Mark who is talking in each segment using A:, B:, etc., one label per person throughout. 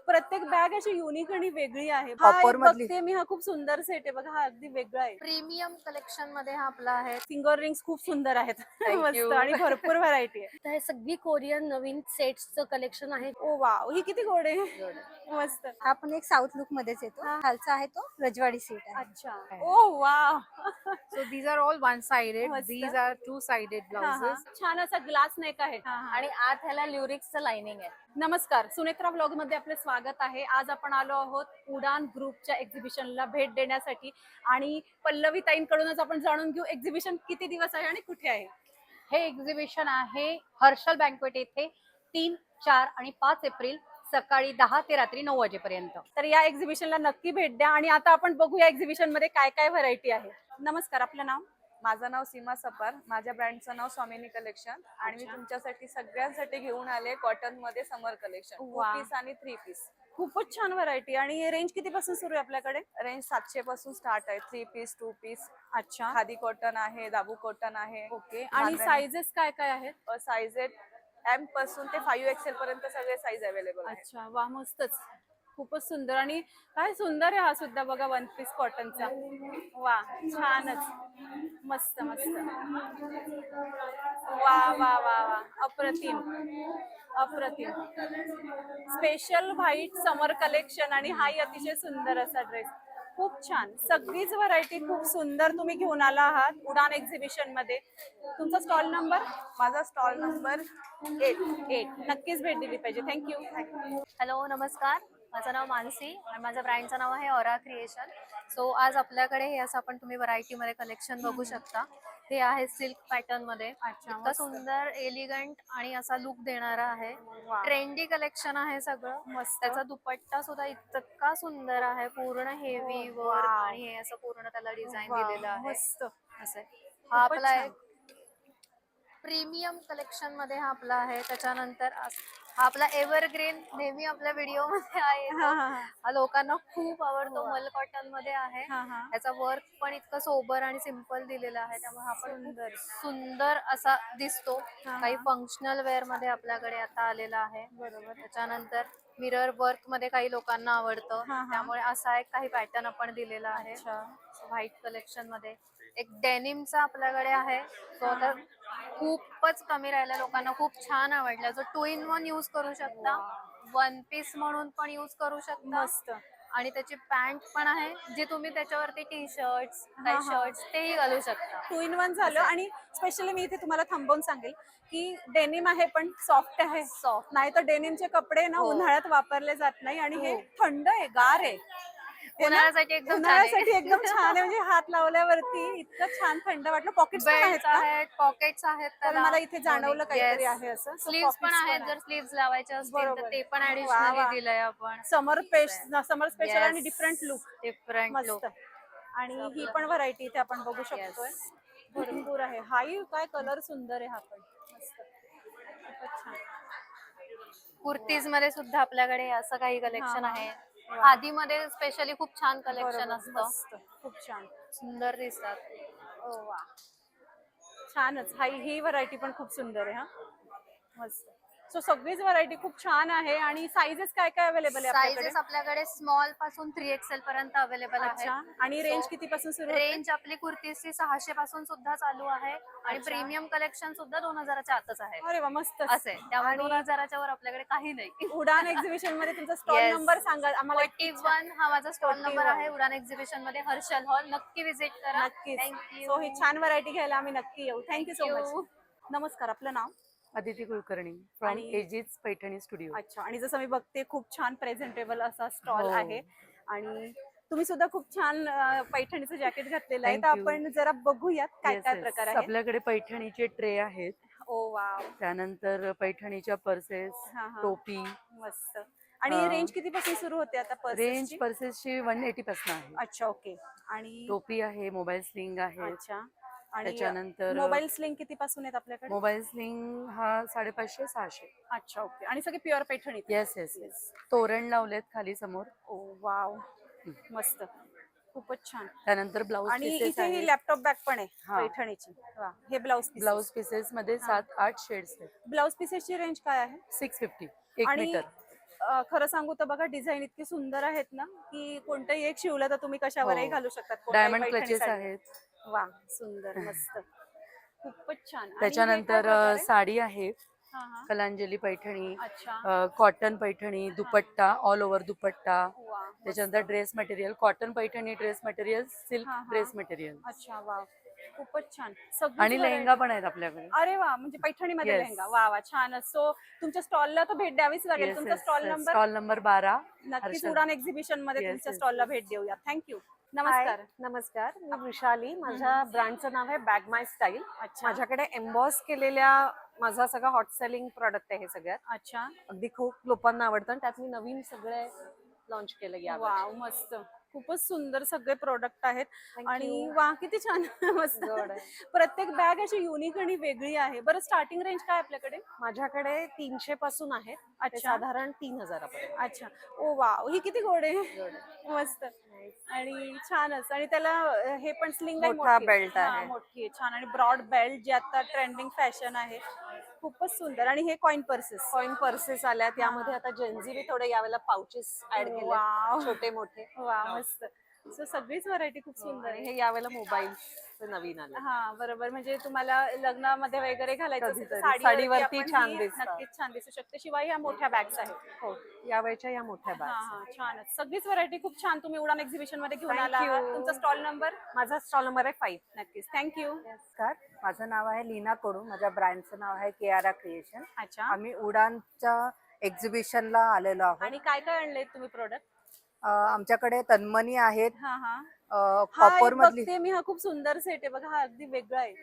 A: प्रत्येक बॅग अशी युनिक आणि वेगळी आहे.
B: Copper मधली.
A: बघते मी, हा खूप सुंदर सेट आहे बघा, हा अगदी वेगळा आहे.
C: प्रीमियम कलेक्शन मध्ये हा आपला आहे.
A: फिंगर रिंग्स खूप सुंदर आहेत. मस्त
B: you.
A: आणि भरपूर व्हरायटी आहे.
C: तर हे सगळी कोरियन नवीन सेट्सचं कलेक्शन आहे.
A: ओ वाव, ही किती गोड आहे. मस्त.
D: हा पण एक साऊथ लुक मध्येच येतो. खालचा आहे तो रजवाडी सीट आहे.
A: अच्छा. ओ wow.
B: So these are all one-sided.
A: मस्त.
B: These are two-sided blouses.
A: छान असा ग्लास नेक आहे.
C: आणि आत ह्याला ल्युरिक्सचं लाइनिंग आहे.
A: नमस्कार, सुनेत्रा व्लॉग मध्ये आपले स्वागत आहे. आज आपण आलो आहोत उडान ग्रुपच्या एक्झिबिशनला भेट देण्यासाठी आणि पल्लवी ताईंकडूनच आपण जाणून घेऊ एक्झिबिशन किती दिवस आहे आणि कुठे आहे.
E: हे एक्झिबिशन आहे हर्षल बँक्वेट येथे 3, 4 आणि 5 एप्रिल सकाळी 10 ते रात्री 9 वाजेपर्यंत.
A: तर या एक्झिबिशनला नक्की भेट द्या आणि आता आपण बघूया एक्झिबिशन मध्ये काय काय व्हरायटी आहे. नमस्कार, आपलं नाव?
F: माझं नाव सीमा सपार, माझ्या ब्रँडचं नाव स्वामिनी कलेक्शन आणि मी तुमच्यासाठी सगळ्यांसाठी घेऊन आले कॉटन मध्ये समर कलेक्शन 2 पीस आणि 3 पीस.
A: खूपच छान व्हरायटी. आणि रेंज किती पासून सुरू आहे आपल्याकडे?
F: रेंज 700 पासून स्टार्ट आहे. 3 पीस 2 पीस.
A: अच्छा,
F: खादी कॉटन आहे, दाबू कॉटन आहे.
A: ओके. आणि साइजेस काय काय आहेत?
F: साइजेस M पासून ते 5XL पर्यंत सगळे साईज अवेलेबल आहेत.
A: अच्छा, वा, मस्तच, खूपच सुंदर. आणि काय सुंदर आहे हा सुद्धा बघा, 1 पीस कॉटनचा. वा, छानच, मस्त मस्त. वा वा वा वा, अप्रतिम अप्रतिम. स्पेशल व्हाईट समर कलेक्शन आणि हाही अतिशय सुंदर असा ड्रेस. खूप छान, सगळीच व्हरायटी खूप सुंदर तुम्ही घेऊन आला आहात उडान एक्झिबिशन मध्ये. तुमचा स्टॉल नंबर?
F: माझा स्टॉल नंबर 8.
A: नक्कीच भेट दिली पाहिजे. थँक्यू.
C: हॅलो, नमस्कार. माझं नाव मानसी आणि माझ्या ब्रँडचं नाव आहे ऑरा क्रिएशन. सो आज आपल्याकडे हे असं आपण तुम्ही व्हरायटी मध्ये कलेक्शन बघू शकता. हे आहे सिल्क पॅटर्न मध्ये. इतका सुंदर एलिगंट आणि असा लुक देणारा आहे. ट्रेंडी कलेक्शन आहे सगळं. मस्त. त्याचा दुपट्टा सुद्धा इतका सुंदर आहे, पूर्ण हेवी वर्क आणि हे असं पूर्ण त्याला डिझाईन दिलेलं आहे.
A: मस्त.
C: असं हा आपला एक प्रीमियम कलेक्शन मध्ये हा आपला आहे. त्याच्यानंतर हा आपला एव्हरग्रीन नेहमी आपल्या व्हिडिओ मध्ये आहे. हा लोकांना खूप आवडतो. मल कॉटन मध्ये आहे. याचा वर्क पण इतकं सोबर आणि सिंपल दिलेला आहे, त्यामुळे हा पण सुंदर असा दिसतो. काही फंक्शनल वेअर मध्ये आपल्याकडे आता आलेला आहे. बरोबर. त्याच्यानंतर मिरर वर्क मध्ये काही लोकांना आवडतं, त्यामुळे असा एक काही पॅटर्न आपण दिलेला आहे व्हाईट कलेक्शन मध्ये. एक डेनिमचा आपल्याकडे आहे, तो आता खूपच कमी राहिला, लोकांना खूप छान आवडला. जो 2 in 1 यूज करू शकता, 1 पीस म्हणून पण यूज करू शकता.
A: मस्त.
C: आणि त्याची पॅन्ट पण आहे, जे तुम्ही त्याच्यावरती टी शर्ट्स काही शर्ट्स तेही घालू शकता.
A: 2 in 1 झालं. आणि स्पेशली मी इथे तुम्हाला थांबवून सांगेल की डेनिम आहे पण सॉफ्ट आहे. सॉफ्ट नाही तर डेनिमचे कपडे ना उन्हाळ्यात वापरले जात नाही आणि हे थंड आहे, गार आहे.
C: उन्हाळ्यासाठी एकदम
A: उन्हाळ्यासाठी एकदम छान आहे. म्हणजे हात लावल्यावरती इतकं छान थंड वाटलं. पॉकेट्स पण आहेत का?
C: पॉकेट्स आहेत
A: तर मला इथे जाणवलं काहीतरी आहे असं.
C: स्लीव्स पण आहेत, जर स्लीव्स लावायचे असतील तर ते पण ऍडिशनली दिलंय आपण.
A: समर स्पेशल आणि डिफरंट लुक.
C: Different look.
A: आणि ही पण व्हरायटी इथे आपण बघू शकतोय, भरपूर आहे. हाही काय कलर सुंदर आहे. हा पण मस्त, खूपच छान.
C: कुर्तीज मध्ये सुद्धा आपल्याकडे असं काही कलेक्शन आहे. खादी मध्ये स्पेशली खूप छान कलेक्शन असतं.
A: खूप छान,
C: सुंदर दिसतात.
A: ओ वा, छानच. ही व्हरायटी पण खूप सुंदर आहे. हा, मस्त. सो सगळीच व्हरायटी खूप छान आहे. आणि साइजेस काय काय अवेलेबल आहे आपल्याकडे?
C: साइजेस आपल्याकडे स्मॉल पासून 3XL पर्यंत अवेलेबल आहे.
A: आणि रेंज किती पासून सुरू?
C: रेंज आपली कुर्तीची 600 पासून सुद्धा चालू आहे आणि प्रीमियम कलेक्शन सुद्धा 2000च्या आतच आहे.
A: अरे वा, मस्त.
C: असे त्यामुळे 2000च्या वर आपल्याकडे काही नाही.
A: उडान एक्झिबिशन मध्ये तुमचा स्टॉल नंबर सांगा आम्हाला.
C: 41 हा माझा स्टॉल नंबर आहे उडान एक्झिबिशन मध्ये, हर्षल हॉल. नक्की विजिट करा.
A: नक्कीच.
C: थँक्यू.
A: सो ही छान व्हरायटी घ्यायला आम्ही नक्की येऊ. Thank you so much. नमस्कार, आपलं नाव?
B: अदिती कुलकर्णी फ्रॉम एजिस पैठणी स्टुडिओ.
A: अच्छा. आणि जसं मी बघते खूप छान प्रेझेंटेबल असा स्टॉल आहे आणि तुम्ही सुद्धा खूप छान पैठणीचं जॅकेट घातलेलं आहे. तर आपण जरा बघूयात काय काय प्रकार आहे.
B: आपल्याकडे पैठणीचे ट्रे आहेत.
A: ओ वाव.
B: त्यानंतर पैठणीच्या पर्सेस, टोपी.
A: मस्त. आणि रेंज किती पासून सुरू होते आता?
B: रेंज पर्सेसची 180 पासून आहे.
A: अच्छा, ओके. आणि
B: टोपी आहे, मोबाईल स्लिंग आहे.
A: अच्छा. आणि
B: त्याच्यानंतर
A: मोबाईल स्लिंग किती पासून आहेत आपल्याकडे?
B: मोबाईल स्लिंग हा 550-600.
A: अच्छा, ओके. आणि सगळे pure Paithani?
B: Yes yes yes. तोरण लावलेत खाली समोर.
A: ओ वाव, मस्त, खूपच छान.
B: त्यानंतर ब्लाउज
A: आणि
B: पीसेस
A: इथे ही लॅपटॉप बॅग पण आहे पैठणीची. हे ब्लाउज
B: पीसेस मध्ये 7-8 शेड्स आहेत.
A: ब्लाउज पीसेसची रेंज काय आहे?
B: 650 1 मीटर.
A: खरं सांगू तर बघा डिझाईन इतकी सुंदर आहेत ना की कोणतंही एक शिवलं तर तुम्ही कशावरही
B: हो.
A: घालू शकतात कोणत्याही
B: डायमंड क्लचेस
A: पैठणीसाठी.
B: आहेत.
A: वा सुंदर मस्त खूपच छान. आणि हे काय
B: त्याच्यानंतर
A: प्रकार आहे?
B: साडी आहे,
A: हा हा
B: कलांजली पैठणी,
A: अच्छा
B: कॉटन पैठणी, दुपट्टा ऑल ओव्हर दुपट्टा.
A: वा मस्त.
B: त्याच्यानंतर dress material, cotton Paithani dress material, silk
A: हा, हा.
B: ड्रेस मटेरियल
A: अच्छा वा खूपच छान. सगळीच
B: आणि
A: variety.
B: लेहंगा पण आहेत आपल्याकडे.
A: अरे वा म्हणजे पैठणीमध्ये
B: Yes.
A: लेहंगा. वा वा छानच. सो तुमच्या स्टॉलला तर भेट द्यावीच लागेल. तुमचा स्टॉल नंबर
B: स्टॉल नंबर 12.
A: नक्कीच
B: हर्षल.
A: उडान एक्झिबिशन मध्ये
B: Yes,
A: तुमच्या
B: yes.
A: स्टॉलला भेट देऊया. थँक्यू. नमस्कार.
G: नमस्कार, मी वृषाली. माझ्या ब्रँडचं नाव आहे बॅग माय स्टाईल.
A: अच्छा
G: माझ्याकडे एम्बॉस केलेल्या माझा सगळा हॉट सेलिंग प्रॉडक्ट आहे हे सगळ्यात.
A: अच्छा
G: अगदी खूप लोकांना आवडतं आणि त्यात मी नवीन सगळे लॉन्च केलं या
A: वाव मस्त खूपच सुंदर सगळे प्रोडक्ट आहेत.
G: Thank
A: आणि
G: you.
A: वा किती छान मस्त.
G: Good आहे.
A: प्रत्येक बॅग अशी युनिक आणि वेगळी आहे. बरं स्टार्टिंग रेंज काय आपल्याकडे?
G: माझ्याकडे 300 पासून आहेत ते
A: अच्छा
G: साधारण 3000 पर्यंत.
A: अच्छा ओ वाव ही किती गोड आहे. मस्त आणि छानच. आणि त्याला हे पण स्लिंग
G: मोठा belt आहे.
A: मोठी आहे छान. आणि ब्रॉड बेल्ट जे आता ट्रेंडिंग फॅशन आहे खूपच सुंदर. आणि हे कॉइन पर्सेस.
G: कॉइन पर्सेस आल्या त्यामध्ये आता जेन्झी बी थोडे यावेळेला पाउचेस ऍड
A: Wow.
G: केले छोटे मोठे.
A: वा मस्त. सो सगळीच व्हरायटी खूप सुंदर
G: आणि
A: आहे.
G: हे यावेळेला मोबाईल नवीन आले.
A: हा बरोबर म्हणजे तुम्हाला लग्नामध्ये वगैरे घालायचं असेल तर
G: कधीतरी साडीवरती
A: आपण
G: छान
A: ही
G: दिसतात.
A: नक्कीच छान दिसू शकते. शिवाय ह्या मोठ्या बॅग्स आहेत.
G: हो यावेळेच्या या मोठ्या
A: हा
G: बॅग्स.
A: हा छानच. सगळीच व्हरायटी खूप छान तुम्ही उडान एक्झिबिशन मध्ये घेऊन
G: Thank
A: आला आहात.
G: you.
A: तुमचा स्टॉल नंबर?
G: माझा स्टॉल नंबर आहे 5.
A: नक्कीच थँक्यू.
H: नमस्कार, माझं नाव आहे लीना कडू. माझ्या ब्रँडचं नाव आहे केआरा क्रिएशन.
A: अच्छा
H: आम्ही उडानच्या एक्झिबिशनला आलेलो आहोत.
A: आणि काय काय आणले तुम्ही प्रोडक्ट?
H: आमच्याकडे तन्मणी आहेत,
A: हा हा
H: कॉपर मधली,
A: बघते मी. हा खूप सुंदर सेट आहे बघा. हा अगदी वेगळा आहे.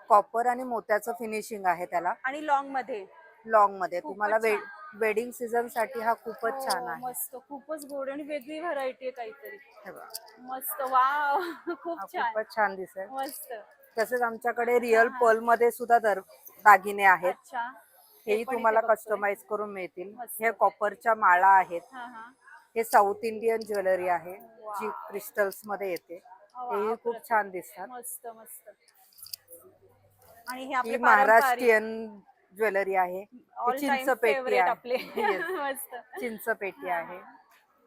H: कॉपर आणि मोत्याचं फिनिशिंग आहे त्याला.
A: आणि लॉंग मध्ये
H: लॉंग मध्ये
A: खूपच
H: तुम्हाला
A: छान.
H: वेडिंग सीझन साठी हा खूपच छान
A: हो,
H: आहे.
A: मस्त खूपच गोड आणि वेगळी व्हरायटी आहे काहीतरी.
H: हे बघा.
A: मस्त वाव खूप
H: हा
A: छान
H: खूपच छान दिसेल.
A: मस्त.
H: तसेच आमच्याकडे रिअल पर्ल मध्ये सुद्धा दागिने आहेत.
A: अच्छा
H: हेही
A: पण इथे
H: तुम्हाला
A: बघतोय.
H: कस्टमाइज करून मिळतील.
A: मस्त.
H: हे कॉपरच्या माळा आहेत.
A: हा हा
H: हे साऊथ इंडियन ज्वेलरी आहे जी
A: Wow.
H: क्रिस्टल्स मध्ये येते.
A: वा,
H: हेही खूप
A: अप्रतिम.
H: छान दिसतात.
A: मस्त मस्त. आणि हे आपले
H: ही महाराष्ट्रीयन ज्वेलरी आहे. ही चिंचपेटी आहे.
A: आपले
H: Yes.
A: मस्त
H: चिंचपेटी आहे.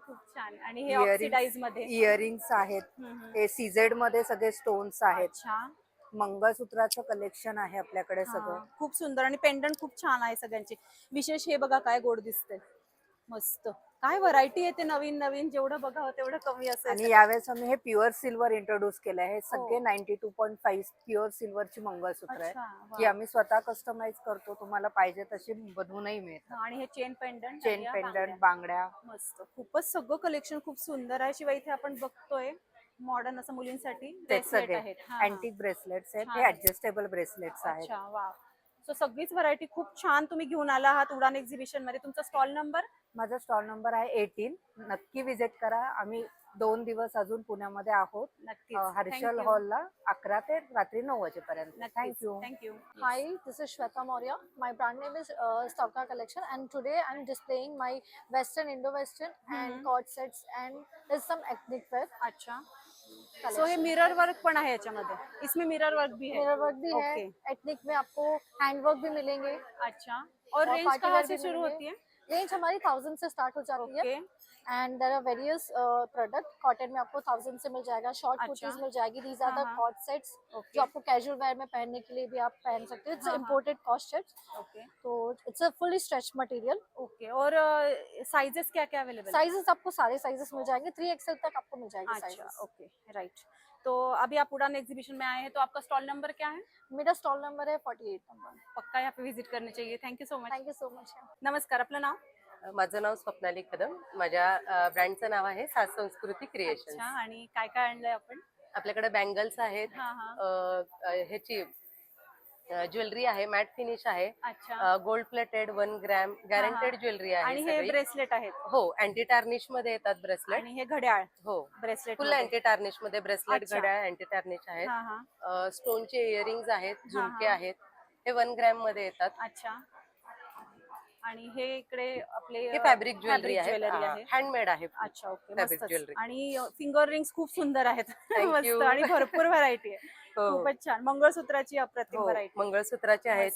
A: खूप छान. आणि हे ऑक्सिडाइज मध्ये.
H: इयरिंग्स आहेत.
A: हम्म.
H: हे सीझेड मध्ये सगळे स्टोन्स आहेत.
A: अच्छा
H: मंगळसूत्राचं कलेक्शन आहे आपल्याकडे सगळं.
A: हा, खूप सुंदर. आणि पेंडंट खूप छान आहे सगळ्यांचे. विशेष हे बघा काय गोड दिसतंय. मस्त काय व्हरायटी आहे ते नवीन नवीन. जेवढं बघावं तेवढं कमी असेल.
H: आणि यावेळेस आम्ही हे प्युअर सिल्वर इंट्रोड्यूस केलं आहे. हे सगळे
A: हो.
H: 92.5 प्युअर सिल्वरची मंगळसूत्र
A: अच्छा,
H: आहे
A: वा.
H: जी आम्ही स्वतः कस्टमाइज करतो. तुम्हाला पाहिजे तशी बनवूनही मिळतात.
A: आणि हे चेन पेंडंट.
H: चेन पेंडंट, बांगड्या.
A: मस्त खूपच सगळं कलेक्शन खूप सुंदर आहे. शिवाय इथे आपण बघतोय मॉडर्न असं मुलींसाठी
H: ते
A: ब्रेसलेट
H: सगळे
A: आहेत. हा, हा.
H: अँटिक ब्रेसलेट्स आहेत. हे
A: छान.
H: ऍडजस्टेबल ब्रेसलेट्स आहेत.
A: अच्छा वा. सो सगळीच व्हरायटी खूप छान तुम्ही घेऊन आला आहात उडान एक्झिबिशन मध्ये. तुमचा स्टॉल नंबर?
H: माझा स्टॉल नंबर आहे 18. नक्की विजिट करा. आम्ही 2 दिवस अजून पुण्यामध्ये आहोत.
A: नक्कीच.
H: हर्षल हॉलला 11 ते रात्री 9 वाजेपर्यंत. Thank you.
A: Thank you.
C: Hi, this is Shweta Maurya. My brand name is Stavka Collection, and today I'm displaying my Western, Indo-Western, and cord sets, and there's some ethnic wear.
A: अच्छा सो हे मिरर वर्क पण आहे याच्यामध्ये. इसमें mirror work भी है.
C: Mirror work भी है.
A: Okay.
C: एथनिक में आपको हैंड वर्क भी मिलेंगे.
A: अच्छा और रेंज
C: party
A: कहाँ
C: wear
A: से
C: भी
A: शुरू
C: मिलेंगे.
A: होती है?
C: रेंज हमारी 1000 से स्टार्ट हो जाती है.
A: Okay
C: and there are various product. Cotton में आपको 1000 से मिल जाएगा. शॉर्ट
A: अच्छा.
C: कुर्तीज मिल जाएगी. दीज आर द
A: हाँ.
C: कॉट सेट्स
A: ओके
C: जो आपको कैजुअल वेयर में पहनने के लिए भी आप पहन सकते हो. इट्स
A: हाँ, हाँ.
C: Imported cost sets.
A: ओके
C: तो it's a fully stretch material.
A: Okay और साइजेस क्या क्या अवेलेबल है?
C: साइजेस आपको सारे साइजेस मिल जाएंगे. 3XL तक आपको मिल जाएगी
A: अच्छा
C: साइजेस.
A: Okay right. तो अभी आप उड़ान एग्जीबिशन में आए हैं तो आपका स्टॉल नंबर क्या है?
C: मेरा स्टॉल नंबर है 48 नंबर.
A: पक्का यहाँ पे विजिट करनी चाहिए. Thank you so much.
C: Thank you so much.
A: नमस्कार आपलं नाव?
I: माझं नाव स्वप्नाली कदम. माझ्या ब्रँडचं नाव आहे साज संस्कृती क्रिएशन.
A: अच्छा आणि काय काय आणलंय आपण?
I: आपल्याकडे बँगल्स आहेत.
A: हा हा
I: ह्याची ज्वेलरी आहे, मॅट फिनिश आहे,
A: अच्छा
I: gold plated 1 gram guaranteed jewellery आहे
A: आणि हे
I: सगळी.
A: ब्रेसलेट आहेत.
I: हो, अँटी टार्निश मध्ये येतात ब्रेसलेट.
A: आणि हे घड्याळ
I: हो,
A: ब्रेसलेट
I: फुल अँटी टार्निश मध्ये ब्रेसलेट,
A: अच्छा.
I: घड्याळ अँटी टार्निश आहेत.
A: हा हा
I: स्टोनचे इयरिंग्स आहेत, झुमके
A: हा.
I: आहेत. हे 1 ग्रॅम मध्ये येतात.
A: अच्छा आणि हे इकडे आपले
I: हे फॅब्रिक ज्वेलरी
A: ज्वेलरी
I: आहे,
A: आहे.
I: हँडमेड आहे.
A: अच्छा ओके
I: Fabric
A: मस्त.
I: jewelry.
A: आणि फिंगर रिंग्स खूप सुंदर आहेत.
I: Thank you.
A: मस्त आणि भरपूर व्हरायटी आहे.
I: हो,
A: खूपच छान. मंगळसूत्राची अप्रतिम
I: हो,
A: व्हरायटी.
I: मंगळसूत्राचे आहेत,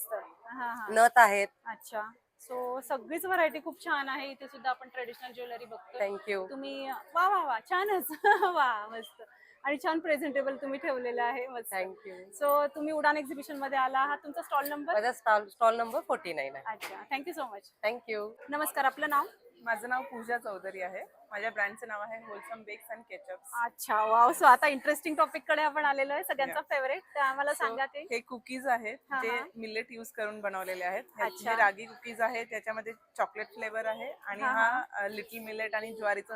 A: हा हा
I: नथ आहेत.
A: अच्छा सो सगळीच व्हरायटी खूप छान आहे. इथे सुद्धा आपण ट्रेडिशनल ज्वेलरी बघतो.
I: थँक्यू.
A: तुम्ही वा वा वा छानच वा मस्त आणि छान प्रेझेंटेबल तुम्ही ठेवलेलं आहे मस्त.
I: थँक्यू.
A: सो तुम्ही उडान एक्झिबिशन मध्ये आला आहात. तुमचा स्टॉल नंबर?
I: माझा स्टॉल नंबर 49 आहे.
A: अच्छा, थँक्यू सो मच.
I: थँक्यू.
A: नमस्कार, आपलं नाव?
F: माझं नाव पूजा चौधरी आहे. माझ्या ब्रँडचं नाव आहे होलसम बेक्स अँड केचप्स.
A: अच्छा, वाव. सो आता इंटरेस्टिंग टॉपिक कडे आपण आलेलो आहे, सगळ्यांचा फेवरेट. तर आम्हाला सांगा की
F: हे कुकीज आहेत
A: हा,
F: जे
A: हा.
F: मिलेट यूज करून बनवलेले आहेत.
A: अच्छा.
F: हे रागी कुकीज आहे, त्याच्यामध्ये चॉकलेट फ्लेवर आहे आणि
A: हा,
F: हा लिटिल मिलेट आणि ज्वारीचं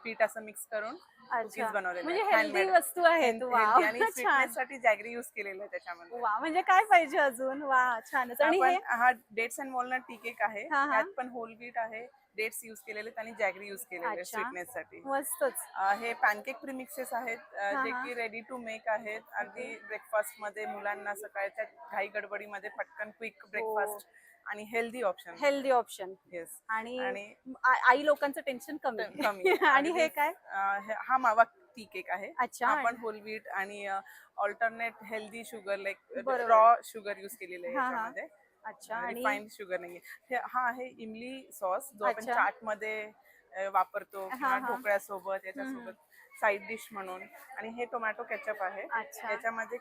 F: पीठ असं मिक्स करून कुकीज
A: अच्छा,
F: बनवलेले
A: म्हणजे
F: आहेत.
A: Healthy
F: Handmade.
A: वस्तू आहेत. वाव,
F: आणि
A: छान.
F: स्वीटनेस साठी जॅगरी यूज केलेलं आहे त्याच्यामध्ये.
A: वा, म्हणजे काय पाहिजे अजून? वा, छानच. आणि हे
F: हा dates and walnut tea cake आहे.
A: हा, हा.
F: त्यात पण होल व्हीट आहे, डेट्स यूज केलेले आणि जॅगरी यूज केलेले
A: अच्छा.
F: स्वीटनेस साठी.
A: मस्तच.
F: हे पॅनकेक प्रीमिक्सेस आहेत
A: हा,
F: जे
A: हा.
F: की रेडी टू मेक आहेत. अगदी ब्रेकफास्ट मध्ये मुलांना सकाळच्या घाई गडबडीमध्ये पटकन क्विक ब्रेकफास्ट आणि healthy option.
A: Healthy option.
F: Yes.
A: आणि
F: आणि
A: आई लोकांचं टेन्शन कमी.
F: कमी.
A: आणि हे काय?
F: हा मावा टी केक आहे.
A: अच्छा.
F: आपण होल व्हीट आणि ऑल्टरनेट हेल्दी शुगर लाईक
A: बरोबर.
F: रॉ शुगर युज केलेले आहे
A: हा, हा.
F: याच्यामध्ये.
A: अच्छा. आणि
F: रिफाईंड शुगर नाहीये. हा आहे इमली सॉस जो आपण
A: अच्छा.
F: चाट मध्ये वापरतो किंवा
A: हा, हा.
F: ढोकळ्यासोबत याच्यासोबत साईड डिश म्हणून. आणि हे टोमॅटो केचप आहे.
A: अच्छा.
F: याच्यामध्ये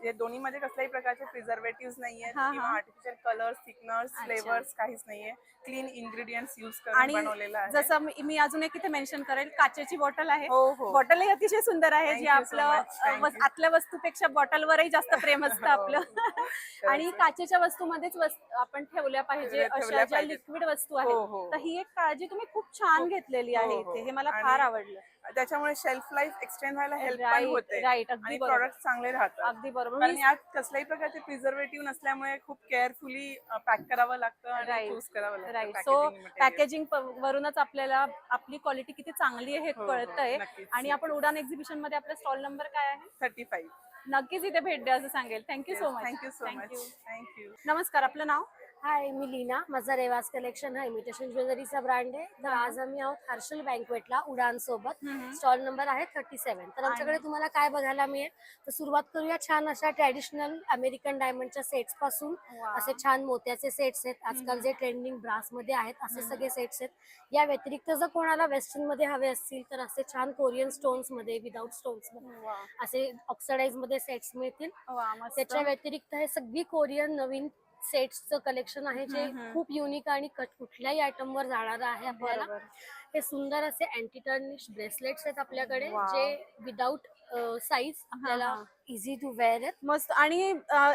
F: या दोन्हीमध्ये कसल्याही प्रकारचे प्रिझर्वेटिव्ह नाहीये
A: हा,
F: किंवा
A: हा.
F: आर्टिफिशियल कलर्स, थिकनर्स,
A: अच्छा.
F: फ्लेवर्स काहीच नाहीये. क्लीन इन्ग्रेडियंट्स युज करून
A: आणि
F: बनवलेलं आहे.
A: जसं मी अजून एक इथे मेन्शन करेल, काचेची बॉटल आहे.
F: हो हो.
A: बॉटलही अतिशय सुंदर आहे, जी
F: Thank you so
A: आपलं
F: much. Thank you.
A: आतल्या वस्तूपेक्षा बॉटलवरही जास्त प्रेम असतं
F: हो.
A: आपलं. आणि काचेच्या वस्तूमध्येच आपण ठेवल्या पाहिजे
F: ठेवल्या
A: अशा ज्या
F: पाहिजेत.
A: लिक्विड वस्तू
F: हो,
A: आहेत.
F: हो.
A: तर ही एक काळजी तुम्ही खूप छान घेतलेली आहे
F: हो, हो.
A: इथे. हे मला
F: आणि
A: फार आवडलं.
F: त्याच्यामुळे शेल्फ लाईफ एक्सटेंड व्हायला हेल्प पण
A: राईट,
F: होते
A: राईट. अगदी
F: आणि
A: बरोबर.
F: प्रॉडक्ट चांगले राहतात.
A: अगदी बरोबर.
F: कारण यात कसल्याही प्रकारचे प्रिझर्वेटिव्ह नसल्यामुळे खूप केअरफुली पॅक करावं लागतं आणि
A: Right.
F: चूज करावं लागतं.
A: Right. So
F: packaging material.
A: Packaging वरूनच आपल्याला आपली क्वालिटी किती चांगली आहे हे
F: हो, हो.
A: कळतंय.
F: नक्कीच.
A: आणि आपण उडान एक्झिबिशन मध्ये आपला स्टॉल नंबर काय आहे?
F: 35.
A: नक्कीच इथे भेट द्या असं सांगेल. Thank you so much.
F: Thank you so much. Thank you.
A: नमस्कार, आपलं नाव?
J: हाय, मी लीना. माझा रेवाज कलेक्शन हा इमिटेशन ज्वेलरीचा ब्रँड आहे. तर आज आम्ही आहोत हर्षल बँकवेटला उडान सोबत. स्टॉल नंबर आहे 37. तर आमच्याकडे तुम्हाला काय बघायला मिळेल, तर सुरुवात करूया छान अशा ट्रॅडिशनल अमेरिकन डायमंडच्या सेट्स पासून. असे छान मोत्याचे सेट्स आहेत. आजकाल जे ट्रेंडिंग ब्रास मध्ये आहेत असे सगळे सेट्स आहेत. या व्यतिरिक्त जर कोणाला वेस्टर्न मध्ये हवे असतील तर असे छान कोरियन स्टोन्स मध्ये, विदाउट स्टोन्स मध्ये असे ऑक्सिडाइज मध्ये सेट्स मिळतील. त्याच्या व्यतिरिक्त हे सगळी कोरियन नवीन सेट्सचं कलेक्शन आहे जे खूप युनिक आणि कुठल्याही आयटम वर जाणारं आहे आपल्याला. हे सुंदर असे अँटी टर्निश ब्रेसलेट्स आहेत आपल्याकडे जे विदाउट साईज आपल्याला इझी टू वेअर आहेत.
A: मस्त. आणि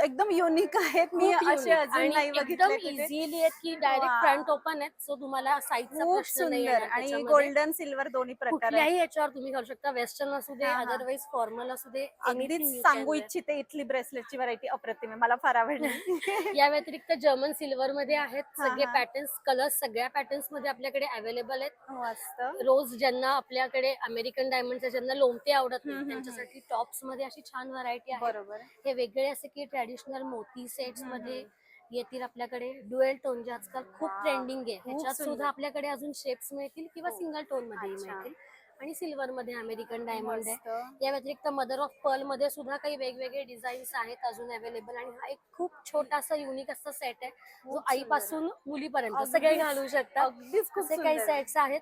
A: एकदम युनिक आहेत. मी
J: खूप
A: असे
J: unique
A: अजून
J: आणि
A: नाही
J: एकदम
A: बघितले कुठे.
J: इझिली आहेत की डायरेक्ट
A: वा.
J: फ्रंट ओपन आहेत. सो तुम्हाला साईजचा
A: खूप
J: प्रश्न नाही
A: सुंदर.
J: येणार
A: आणि
J: त्याच्यामध्ये.
A: गोल्डन सिल्वर दोन्ही प्रकार आहेत.
J: कुठल्याही याच्यावर तुम्ही घालू शकता. वेस्टर्न असू दे,
A: हा, हा.
J: अदरवाईज फॉर्मल असू दे. anything
A: अगदीच
J: you
A: सांगू
J: can wear.
A: इच्छिते इथली ब्रेसलेटची व्हरायटी अप्रतिम आहे. मला फार आवडली.
J: या व्यतिरिक्त जर्मन सिल्वर मध्ये आहेत.
A: हा,
J: सगळे
A: हा.
J: पॅटर्न्स, कलर्स सगळ्या पॅटर्न्स मध्ये आपल्याकडे अवेलेबल आहेत.
A: मस्त.
J: रोज ज्यांना आपल्याकडे अमेरिकन डायमंडच्या ज्यांना लोमटे आवडत नाही
A: हम्म,
J: त्यांच्यासाठी टॉप्स मध्ये अशी छान व्हरायटी आहे.
A: बरोबर.
J: हे वेगळे असे की ट्रॅडिशनल मोती सेट्स मध्ये येतील आपल्याकडे. डुएल टोन जे आजकाल खूप ट्रेंडिंग आहे ह्याच्यात
A: सुंदर.
J: सुद्धा आपल्याकडे अजून शेप्स मिळतील किंवा सिंगल टोन मध्ये
A: अच्छा.
J: मिळतील. आणि सिल्वर मध्ये अमेरिकन डायमंड आहे.
A: मस्त.
J: या व्यतिरिक्त मदर ऑफ पर्ल मध्ये सुद्धा काही वेगवेगळे डिझाईन्स आहेत अजून अवेलेबल. आणि हा एक खूप छोटासा युनिक असा सेट आहे जो आईपासून मुलीपर्यंत सगळे
A: अगदीच.
J: घालू शकतात.
A: अगदीच खूप
J: असे काही
A: सुंदर.
J: सेट्स आहेत.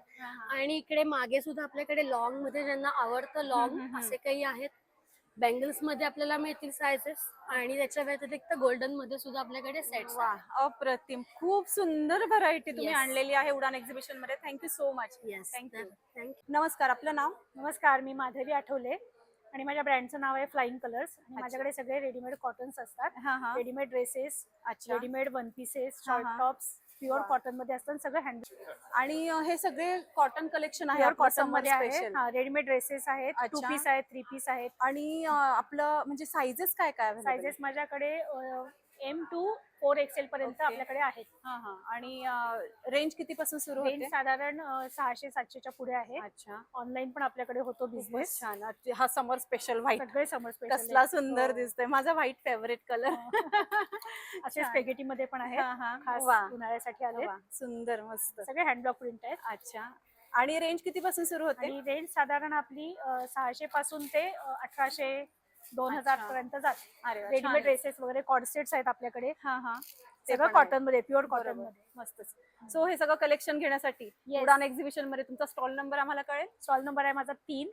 J: आणि इकडे मागे सुद्धा आपल्याकडे लॉंग मध्ये ज्यांना आवडतं लॉंग असे काही आहेत. बँगल्स मध्ये आपल्याला मिळतील सायझेस. आणि त्याच्या व्यतिरिक्त गोल्डन मध्ये सुद्धा आपल्याकडे सेट्स
A: वा, अप्रतिम. खूप सुंदर व्हरायटी तुम्ही
J: Yes.
A: आणलेली आहे उडान एक्झिबिशन मध्ये. Thank you so much.
J: Yes.
A: Thank you.
J: Thank you.
A: नमस्कार, आपलं नाव?
K: नमस्कार, मी माधवी आठवले आणि माझ्या ब्रँडचं नाव आहे फ्लाइंग कलर्स. आणि माझ्याकडे सगळे रेडीमेड कॉटन्स असतात.
A: हा, हा.
K: रेडीमेड ड्रेसेस,
A: अच्छा.
K: रेडीमेड वन पीसेस,
A: हा,
K: शॉर्ट
A: हा.
K: टॉप्स प्युअर
A: वा.
K: कॉटन मध्ये असतात. सगळं हँड
A: आणि हे सगळे कॉटन कलेक्शन आहे
K: प्युअर
A: आपलं
K: कॉटन मध्ये
A: summer
K: आहे.
A: special.
K: हा, रेडीमेड ड्रेसेस आहेत, 2
A: अच्छा.
K: पीस आहेत, 3 पीस आहेत.
A: आणि आपलं म्हणजे साइजेस काय काय available
K: सायझेस माझ्याकडे M to 4XL पर्यंत
A: Okay.
K: आपल्याकडे आहेत.
A: हा, हा. आणि रेंज किती पासून सुरू
K: रेंज
A: होते?
K: साधारण 600-700च्या पुढे आहे.
A: अच्छा.
K: ऑनलाईन पण आपल्याकडे होतो
A: खूपच
K: बिझनेस.
A: छान. हा समर स्पेशल व्हाईट
K: सगळे समर
A: कसला सुंदर दिसतोय. माझा व्हाईट फेवरेट कलर.
K: असे स्पेगेटी मध्ये पण आहेत. खास
A: वा.
K: उन्हाळ्यासाठी आले.
A: सुंदर, मस्त.
K: सगळे हँडब्लॉक प्रिंट आहेत.
A: अच्छा. आणि रेंज किती पासून सुरू होते?
K: आणि रेंज साधारण आपली 600 पासून ते 1800 2000
A: अच्छा.
K: पर्यंत जाते.
A: अरे वा,
K: रेडीमेड
A: छानच.
K: ड्रेसेस वगैरे कॉर्डसेट्स आहेत आपल्याकडे,
A: हा हा
K: सगळं कॉटन मध्ये, प्युअर कॉटन
A: बरोबर.
K: मध्ये.
A: मस्तच. सो हे सगळं कलेक्शन घेण्यासाठी
K: Yes.
A: उडान एक्झिबिशन मध्ये तुमचा स्टॉल नंबर आम्हाला कळेल.
K: स्टॉल नंबर आहे माझा 3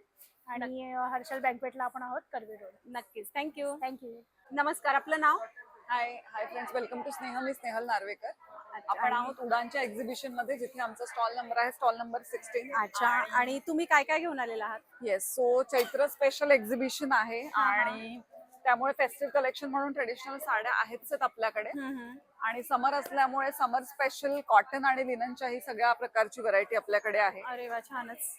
K: आणि हर्षल बँकवेटला आपण आहोत, कर्वे रोड.
A: नक्कीच. थँक्यू.
K: थँक्यू.
A: नमस्कार, आपलं नाव?
F: Hi friends, welcome to Sneha. मी स्नेहल नार्वेकर. आपण आहोत उडानच्या एक्झिबिशन मध्ये, जिथे आमचा स्टॉल नंबर आहे स्टॉल नंबर 16.
A: अच्छा. आणि तुम्ही काय काय घेऊन आलेला आहात?
F: Yes, so Chaitra special exhibition आहे आणि त्यामुळे फेस्टिव्ह कलेक्शन म्हणून ट्रेडिशनल साड्या आहेतच आपल्याकडे. आणि समर असल्यामुळे समर स्पेशल कॉटन आणि लिननच्याही सगळ्या प्रकारची व्हरायटी आपल्याकडे आहे.
A: अरे वा, छानच.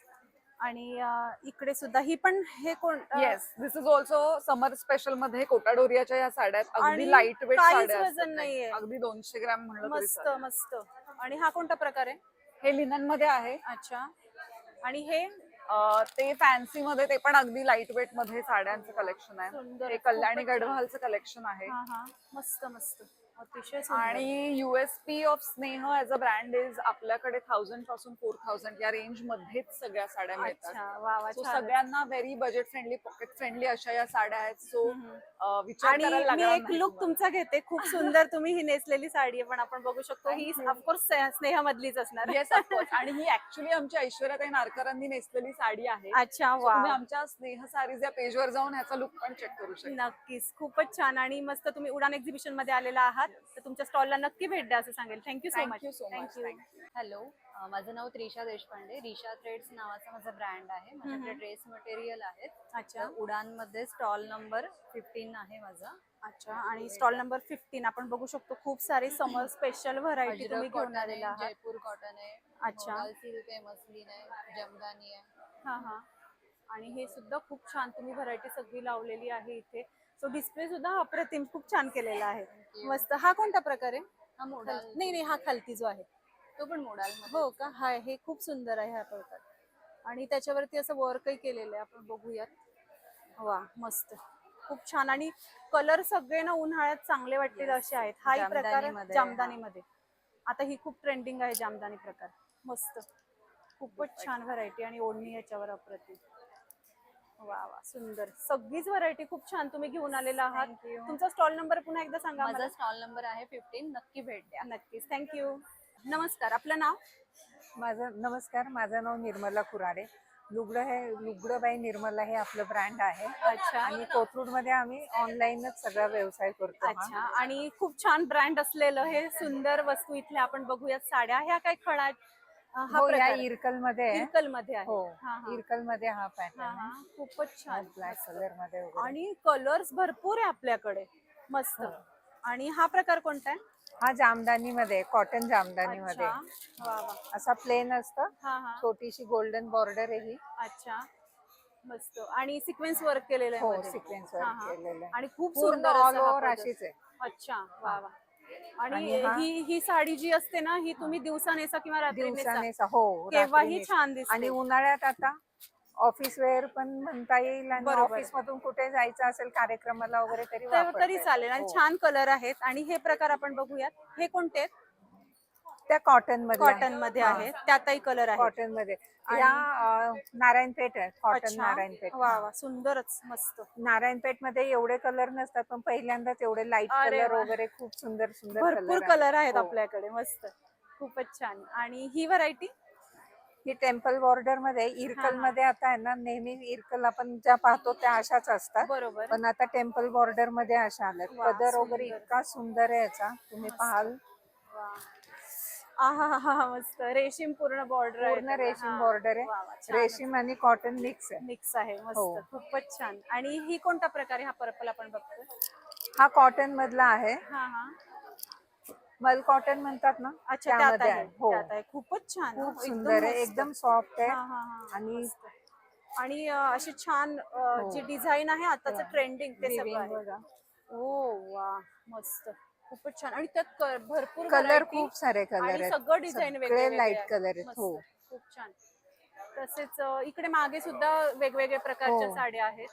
A: आणि इकडे सुद्धा ही पण हे कोण?
F: Yes, this is also summer special मध्ये कोटाडोरियाच्या या साड्या आहेत.
A: आणि
F: अगदी लाईट वेट
A: काहीच
F: साड्या
A: वजन
F: असतात.
A: नाहीये.
F: अगदी 200 ग्रॅम म्हणलं तरी
A: मस्त
F: चालेल.
A: मस्त. आणि हा कोणता प्रकार आहे?
F: हे लिनन मध्ये आहे.
A: अच्छा. आणि हे
F: ते फॅन्सी मध्ये, ते पण अगदी लाईट वेट मध्ये साड्यांचं कलेक्शन आहे.
A: सुंदर,
F: हे कल्याणी
A: खूपच छान.
F: गढवालचं कलेक्शन आहे.
A: हा हा मस्त मस्त, अतिशय सुंदर.
F: आणि युएसपी ऑफ स्नेह ऍज अ ब्रँड इज आपल्याकडे 1000 पासून 4000 या रेंज मध्येच सगळ्या साड्या मिळतात.
A: अच्छा, वा वा,
F: सो
A: छानच.
F: सगळ्यांना very budget friendly, pocket friendly अशा या साड्या आहेत. सो विचार
A: आणि
F: करायला
A: मी
F: लागणार
A: एक
F: नाही
A: लुक
F: तुम्हाला.
A: तुमचा घेते, खूप सुंदर तुम्ही ही नेसलेली साडी आहे, पण आपण बघू शकतो ही ऑफकोर्स स्नेहा मधलीच असणार.
F: Yes, of course. आणि ही ऍक्च्युली आमच्या ऐश्वर्याताई नारकरांनी नेसलेली साडी आहे.
A: अच्छा,
F: So
A: वा.
F: तुम्ही आमच्या स्नेह सारीज या पेजवर जाऊन ह्याचा लुक पण चेक करू शकता.
A: नक्कीच, खूपच छान. आणि मस्त तुम्ही उडान एक्झिबिशन मध्ये आलेला आहात, तर तुमच्या स्टॉलला नक्की भेट द्या असं सांगेल. Thank you so much.
F: Thank you so much.
E: Hello, माझं नाव त्रिशा देशपांडे. रिशा थ्रेड्स नावाचा माझा ब्रँड आहे. माझ्याकडे ड्रेस मटेरियल आहेत.
A: अच्छा
E: उडान मध्ये स्टॉल नंबर 15 आहे माझा.
A: अच्छा. आणि स्टॉल नंबर 15 आपण बघू शकतो, खूप सारे समर स्पेशल व्हरायटी तुम्ही
E: अजरक
A: घेऊन
E: कॉटन
A: आलेला
E: आहे,
A: आहात.
E: जयपूर कॉटन आहे,
A: अच्छा.
E: मोगाल सिल्क आहे, मसलिन आहे, जमदानी आहे.
A: हा हा. आणि हे सुद्धा खूप छान तुम्ही व्हरायटी सगळी लावलेली आहे इथे. सो डिस्प्ले सुद्धा अप्रतिम, खूप छान केलेला आहे. मस्त. हा कोणता प्रकार आहे?
E: हा मोडाल,
A: नाही नाही, हा खालती जो आहे
E: तो पण मोडाल.
A: हो का? हा, हे खूप सुंदर आहे हा प्रकार. आणि त्याच्यावरती असं वर्कही केलेलं आहे, आपण बघूयात. वा, मस्त, खूप छान. आणि कलर सगळे ना उन्हाळ्यात चांगले वाटतील असे आहेत. हाही प्रकार
E: जामदानीमध्ये,
A: जामदानी मध्ये, आता ही खूप ट्रेंडिंग आहे जामदानी प्रकार. मस्त, खूपच छान व्हरायटी. आणि ओढणी याच्यावर अप्रतिम. वा वा, सुंदर. सगळीच व्हरायटी खूप छान तुम्ही घेऊन आलेला आहात. तुमचा स्टॉल नंबर पुन्हा एकदा सांगा
E: माझा
A: मला.
E: स्टॉल नंबर आहे 15. नक्की भेट द्या.
A: नक्कीच. थँक्यू. नमस्कार, आपलं नाव?
H: नमस्कार, माझं नाव निर्मला कुराडे. लुगडबाई निर्मला हे आपलं ब्रँड आहे.
A: अच्छा.
H: आणि कोथरूड मध्ये आम्ही ऑनलाईनच सगळा व्यवसाय करतो.
A: अच्छा. आणि खूप छान ब्रँड असलेलं हे सुंदर वस्तू इथले आपण बघूयात. साड्या ह्या काय खडा हा
H: हो, या
A: प्रकार
H: इरकल मध्ये आहे.
A: इरकल मध्ये आहे.
H: हो,
A: हा, हा.
H: इरकल मध्ये हा
A: हा,
H: पॅटर्न
A: हा.
H: आहे.
A: खूपच छान.
H: ब्लॅक कलर मध्ये वगैरे.
A: आणि कलर्स भरपूर आहे आपल्याकडे. मस्त. आणि हा प्रकार कोणता आहे?
H: हा जामदानी मध्ये, कॉटन जामदानी मध्ये.
A: अच्छा. वा वा.
H: असा प्लेन असतं,
A: हा हा.
H: छोटीशी गोल्डन बॉर्डर आहे ही.
A: अच्छा, मस्त. आणि सिक्वेन्स वर्क केलेलं आहे
H: हो,
A: मध्ये.
H: सिक्वेन्स
A: हा,
H: वर्क
A: हा.
H: केलेलं आहे.
A: आणि खूप
H: पूर्ण
A: सुंदर
H: ऑल
A: असा हा
H: ओव्हर
A: पदर.
H: अशीच आहे.
A: अच्छा, वा वा. आणि
H: आणि
A: ही साडी जी असते ना, ही तुम्ही दिवसा नेसा किंवा रात्री नेसा,
H: दिवसाने हो,
A: केव्हाही
H: रात्री
A: छान दिसते.
H: आणि उन्हाळ्यात आता ऑफिस वेअर पण म्हणता येईल. आणि
A: बरोबर.
H: ऑफिस मधून कुठे जायचं असेल कार्यक्रमाला वगैरे तरी
A: तरी
H: वापरता
A: चालेल. आणि
H: येईल.
A: छान कलर आहेत. आणि हे प्रकार आपण बघूयात. हे कोणते आहेत?
H: त्या कॉटन मध्ये,
A: कॉटन मध्ये आहेत, त्यातही कलर आहे.
H: कॉटन मध्ये. या नारायणपेठ आहे, कॉटन
A: अच्छा.
H: नारायणपेठ.
A: वा वा, सुंदरच, मस्त.
H: नारायणपेठ मध्ये एवढे कलर नसतात, पण पहिल्यांदाच एवढे लाईट
A: अरे
H: कलर
A: वा.
H: वगैरे खूप सुंदर सुंदर
A: भरपूर कलर आहेत
H: हो.
A: आपल्याकडे. मस्त, खूपच छान. आणि ही व्हरायटी?
H: ही टेम्पल बॉर्डर मध्ये, इरकल मध्ये आता आहे ना, नेहमी इरकल आपण ज्या पाहतो त्या अशाच असतात,
A: बरोबर.
H: पण आता टेम्पल बॉर्डर मध्ये अशा आल्यात.
A: वा,
H: पदर वगैरे
A: सुंदर.
H: इतका सुंदर आहे याचा, तुम्ही पाहाल.
A: वा. आहा हा हा, मस्त. रेशीम पूर्ण बॉर्डर आहे.
H: पूर्ण रेशीम बॉर्डर आहे.
A: वा वा, छानच.
H: रेशीम आणि कॉटन मिक्स आहे.
A: मिक्स आहे. मस्त,
H: हो.
A: खूपच छान. आणि ही कोणता प्रकार आहे? हा पर्पल आपण बघतो.
H: हा कॉटन मधला आहे,
A: हा हा.
H: मल कॉटन म्हणतात ना,
A: अच्छा, त्यात
H: त्यामध्ये
A: आहे.
H: आहे. हो,
A: त्यात आहे. खूपच छान.
H: खूप
A: एकदम
H: सुंदर आहे,
A: मस्त.
H: एकदम सॉफ्ट आहे.
A: हा, हा, हा.
H: आणि
A: मस्त. आणि अशी छान जी डिझाईन आहे आताचं ट्रेंडिंग ते सगळं
H: weaving
A: आहे.
H: बघा.
A: ओ वा, मस्त, खूपच छान. आणि त्यात भरपूर
H: कलर
A: variety
H: खूप सारे कलर
A: आणि
H: आहेत,
A: सगळं डिझाईन
H: सगळे
A: वेगळे
H: लाईट कलर आहेत. हो,
A: खूप छान. तसेच इकडे मागे सुद्धा वेगवेगळ्या प्रकारच्या
H: हो.
A: साड्या आहेत.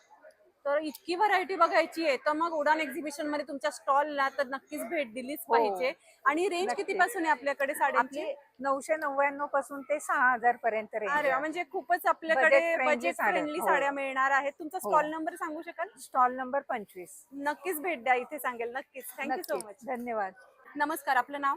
A: तर इतकी व्हरायटी बघायची आहे तर मग उडान एक्झिबिशन मध्ये तुमच्या स्टॉलला तर नक्कीच भेट दिलीच
H: हो.
A: पाहिजे. आणि रेंज
H: नक्कीच.
A: कितीपासून आहे आपल्याकडे साड्यांची?
H: आपली 999 पासून ते 6000 पर्यंत
A: अरे
H: रेंज
A: वा, म्हणजे खूपच आपल्याकडे
H: Budget friendly
A: बजेट
H: साड्या.
A: फ्रेंडली
H: हो.
A: साड्या मिळणार आहेत. तुमचा
H: हो.
A: स्टॉल नंबर सांगू शकाल?
H: Stall number 25.
A: नक्कीच भेट द्या, इथे सांगेल. नक्कीच. Thank you so much.
H: धन्यवाद.
A: नमस्कार, आपलं नाव?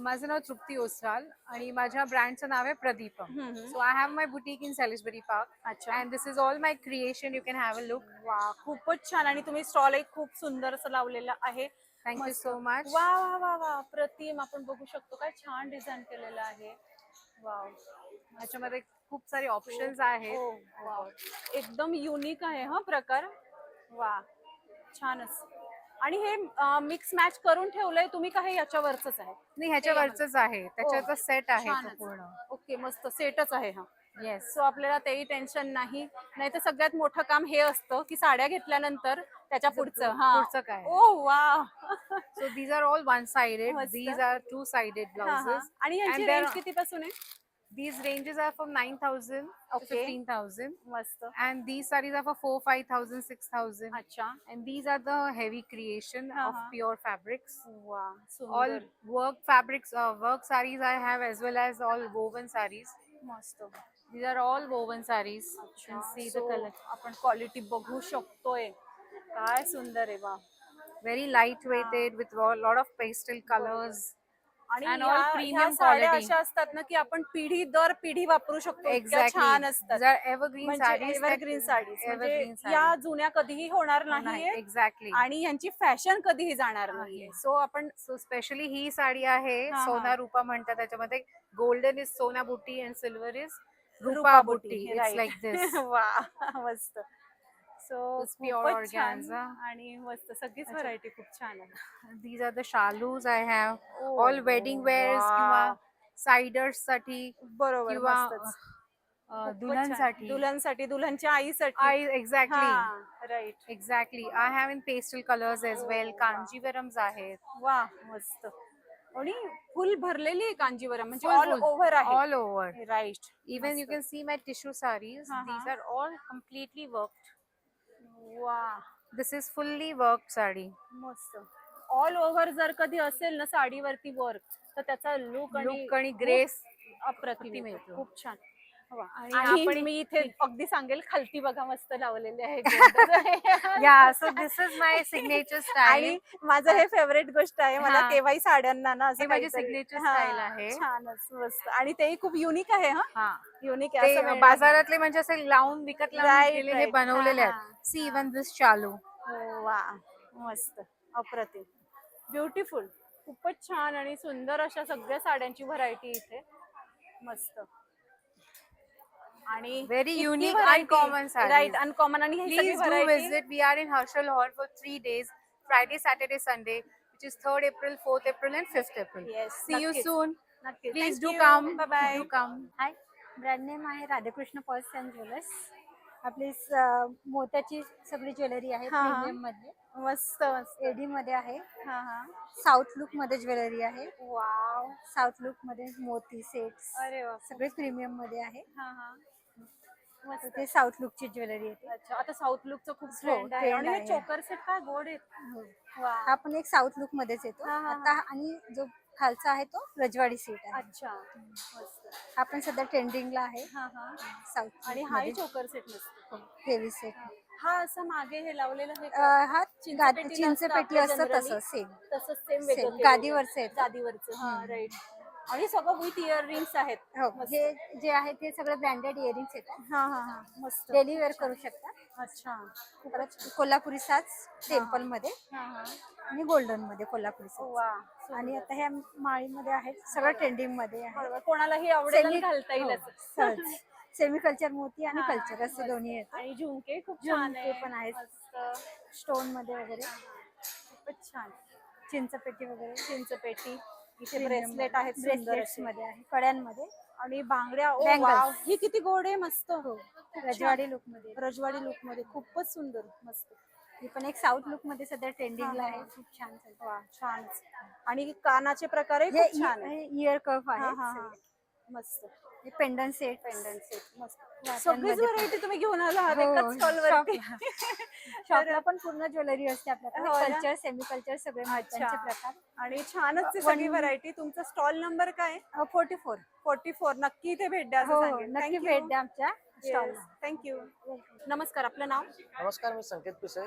L: माझं नाव तृप्ती ओसवाल आणि माझ्या ब्रँडचं नाव आहे Pradeepam. So I have my boutique in Salisbury park
A: अच्छा.
L: And this is all my creation. You can have a look.
A: वा, खूपच छान. आणि तुम्ही स्टॉल एक खूप सुंदर असं लावलेलं आहे.
L: थँक्यू
A: मस्त.
L: So much.
A: वा वा वा वा, प्रतिम. आपण बघू शकतो काय छान डिझाईन केलेलं आहे. वाव,
L: ह्याच्यामध्ये खूप सारे ऑप्शन्स आहेत.
A: हो, वाव. एकदम युनिक आहे हा प्रकार. वा, छानच. आणि हे मिक्स मॅच करून ठेवलंय तुम्ही का हे याच्यावरच आहे?
L: नाही, ह्याच्यावरच आहे. त्याच्याचा सेट आहे तो
A: छानच.
L: पूर्ण.
A: ओके, मस्त सेटच आहे हा.
L: येस.
A: सो आपल्याला तेही टेन्शन नाही. नाही तर सगळ्यात मोठं काम हे असतं की साड्या घेतल्यानंतर त्याच्या पुढचं. हा,
L: पुढचं काय?
A: ओ वा.
L: So these are all one sided.
A: मस्त.
L: These are two sided blouses.
A: आणि यांची
L: And there
A: रेंज
L: are-
A: कितीपासून आहे?
L: These ranges are from 9,000 to
A: Okay.
L: 15,000.
A: मस्त.
L: And these sarees are for 4,000, 5,000, 6,000.
A: अच्छा.
L: And these are the heavy creation of pure fabrics.
A: वा,
L: All
A: सुंदर.
L: work fabrics, work sarees I have, as well as all woven sarees.
A: मस्त.
L: These are all woven sarees. You can see the
A: So,
L: color.
A: आपण quality बघू शकतोय. काय सुंदर आहे. वा.
L: Very lightweighted with a lot of pastel colors.
A: आणि
L: And all
A: ह्या
L: premium
A: साड्या
L: quality.
A: अशा असतात ना की आपण पिढी दर पिढी वापरू शकतो. इतक्या
L: Exactly.
A: छान असतात.
L: These are evergreen
A: म्हणजे
L: sarees. that-
A: evergreen sarees.
L: Evergreen
A: म्हणजे या
L: sarees.
A: जुन्या कधीही होणार
L: नाही,
A: नाहीये
L: exactly.
A: आणि यांची फॅशन कधीही जाणार नाहीये. सो आपण
L: सो स्पेशली ही साडी आहे
A: हा.
L: सोना रूपा म्हणतात. त्याच्यामध्ये गोल्डन इज सोना बुट्टी अँड सिल्वर इज
A: रूपा
L: रूपा
A: बुट्टी.
L: बुट्टी. It's
A: Right.
L: लाईक दिस.
A: वा, मस्त. सो
L: It's pure
A: खूपच छान.
L: organza.
A: आणि मस्त सगळीच व्हरायटी खूप छान आहे.
L: These are the shalus I have.
A: Oh,
L: All wedding wears
A: wow.
L: किंवा साइडर्स साठी
A: बरोबर,
L: किंवा
A: मस्तच. खूपच छान.
L: दुल्हनसाठी.
A: दुल्हनसाठी, दुल्हनच्या आईसाठी.
L: Exactly
A: right.
L: Exactly. I have in pastel colours as well. Kanjivarams आहेत.
A: वा, मस्त. आणि फुल भरलेली आहे कांजीवरम, म्हणजे
L: Full,
A: ऑल
L: full.
A: ओव्हर आहे.
L: All over.
A: Right.
L: Even you can see my tissue sarees. These are all completely worked.
A: वा,
L: This is fully worked sari.
A: मस्त. ऑल ओव्हर जर कधी असेल ना साडीवरती वर्क, तर त्याचा लुक
L: Look आणि grace
A: अप्रतिम
L: येतो.
A: आहे. खूप छान. वा.
L: आणि
A: आणि
L: आपण-
A: मी इथे अगदी सांगेल खालती बघा मस्त लावलेले आहे.
L: Yeah, so this is my signature style.
A: आणि माझं हे फेवरेट गोष्ट आहे. मला
L: हा.
A: केव्हाही साड्यांना ना असं
L: हे माझी
A: काहीतरी-
L: signature
A: हा,
L: style आहे.
A: छानच, मस्त. आणि तेही खूप युनिक आहे. हा,
L: हा.
A: युनिक आहे.
L: ते
A: असं मिळणार
L: बाजारातले म्हणजे असे लावून विकत लावून
A: Right,
L: केलेले
A: right.
L: बनवलेले
A: हा,
L: आहेत. सी इवन दिस चालू.
A: नाही. हो, वा, मस्त, अप्रतिम, ब्युटिफुल. खूपच छान आणि सुंदर अशा सगळ्या साड्यांची व्हरायटी इथे. मस्त. आणि
L: Very unique, uncommon sarees.
A: Right, uncommon. आणि ही सगळी
L: Please do
A: variety
L: visit. We are in Harshal Hall for 3 days, Friday, Saturday, Sunday, which is 3rd April, 4th April and 5th April.
A: Yes,
L: See you
A: नक्कीच.
L: soon.
A: नक्की.
L: Please
A: Thank
L: do
A: you.
L: come.
A: Bye-bye.
L: Do come.
D: High, brand name आहे Radhakrishna purse and jewellers. आपली मोत्याची सगळी jewellery आहे
A: हा, हा.
D: Premium मध्ये.
A: मस्त, मस्त.
D: एडी मध्ये आहे.
A: हा, हा.
D: साऊथ लुक मध्ये ज्वेलरी आहे.
A: वाव.
D: साऊथ लुक मध्ये मोती सेट्स
A: अरे वा.
D: सगळे प्रीमियम मध्ये आहे.
A: हा, हा. मस्त.
D: ते साऊथ लुकची ज्वेलरी येते.
A: अच्छा, आता साऊथ लुकचं खूप
D: हो,
A: ट्रेंड आहे.
D: trend
A: आणि हे
D: आहे.
A: चोकर सेट काय गोड आहेत. वा.
D: हा पण एक साऊथ लुक मध्येच येतो.
A: हा, हा, हा.
D: आता आणि जो खालचा आहे तो रजवाडी सेट आहे.
A: अच्छा, मस्त.
D: हा पण सध्या ट्रेंडिंगला आहे.
A: हा, हा.
D: साऊथ
A: आणि हाही चोकर सेट नसतो.
D: Heavy set.
A: हा, असं मागे हे लावलेलं आहे
D: हा
A: चिंचपेटी
D: चिंचपेटी असतं तसं सेम.
A: तसंच सेम
D: Same.
A: वेगळं
D: गादीवरचं आहे.
A: गादीवरचं. हा, राईट. आणि सगळं विथ इयर रिंग्स आहेत.
D: हो,
A: मस्त.
D: हे जे आहे ते सगळे ब्रँडेड इयरिंग्स येतात.
A: हा, हा, हा. मस्त.
D: डेली वेअर करू शकता.
A: अच्छा.
D: परत कोल्हापुरी साज टेम्पल मध्ये
A: हा, हा.
D: आणि गोल्डन मध्ये कोल्हापुरी साज.
A: वा.
D: आणि आता ह्या माळीमध्ये आहेत सगळं ट्रेंडिंग मध्ये आहे.
A: बरोबर, कोणालाही आवडेल
D: Semi-
A: घालता येईल
D: हो,
A: असं.
D: सहज. सेमी कल्चर मोती आणि
A: हा,
D: कल्चर असे
A: मस्त.
D: दोन्ही आहेत.
A: आणि झुमके खूप छान
D: झुमके
A: आहे.
D: पण आहेत.
A: मस्त.
D: स्टोन मध्ये वगैरे
A: खूपच छान.
D: चिंचपेटी वगैरे
A: चिंचपेटी. इथे ब्रेसलेट आहेत सुंदर
D: ब्रेसलेट्स
A: असे.
D: मध्ये आहे. कड्यांमध्ये
A: आणि बांगड्या. ओ
D: Bangles.
A: वाव, ही किती गोड आहे. मस्त.
D: हो, रजवाडी लुक मध्ये.
A: रजवाडी लुक मध्ये खूपच सुंदर. मस्त.
D: ही पण एक साऊथ लुक मध्ये सध्या ट्रेंडिंगला
A: हा,
D: आहे.
A: हा.
D: खूप छान चालतं.
A: वा, छानच. आणि कानाचे प्रकार
D: हे
A: खूप छान आहे.
D: इयर कफ
A: हा,
D: आहे
A: हा, हा.
D: सगळे.
A: मस्त.
D: Pen down set.
A: पेंडंट सेट मस्त.
D: वाट्यांमध्ये
A: सगळीच
D: पण.
A: व्हरायटी तुम्ही घेऊन आला आहात
D: हो,
A: एकाच स्टॉल वरती.
D: शॉपला पण पूर्ण ज्वेलरी असते आपल्याकडे.
A: हो ना?
D: कल्चर, सेमी कल्चर सगळे मोत्यांचे प्रकार.
A: आणि छानच आहे सगळी व्हरायटी. तुमचा स्टॉल नंबर काय?
D: 44.
A: 44. नक्की इथे भेट द्या
D: हो
A: असं
D: हो,
A: सांगेल.
D: नक्की भेट द्या आमच्या स्टॉलला.
A: थँक्यू. नमस्कार, आपलं नाव
M: नमस्कार, मी संकेत पिसे.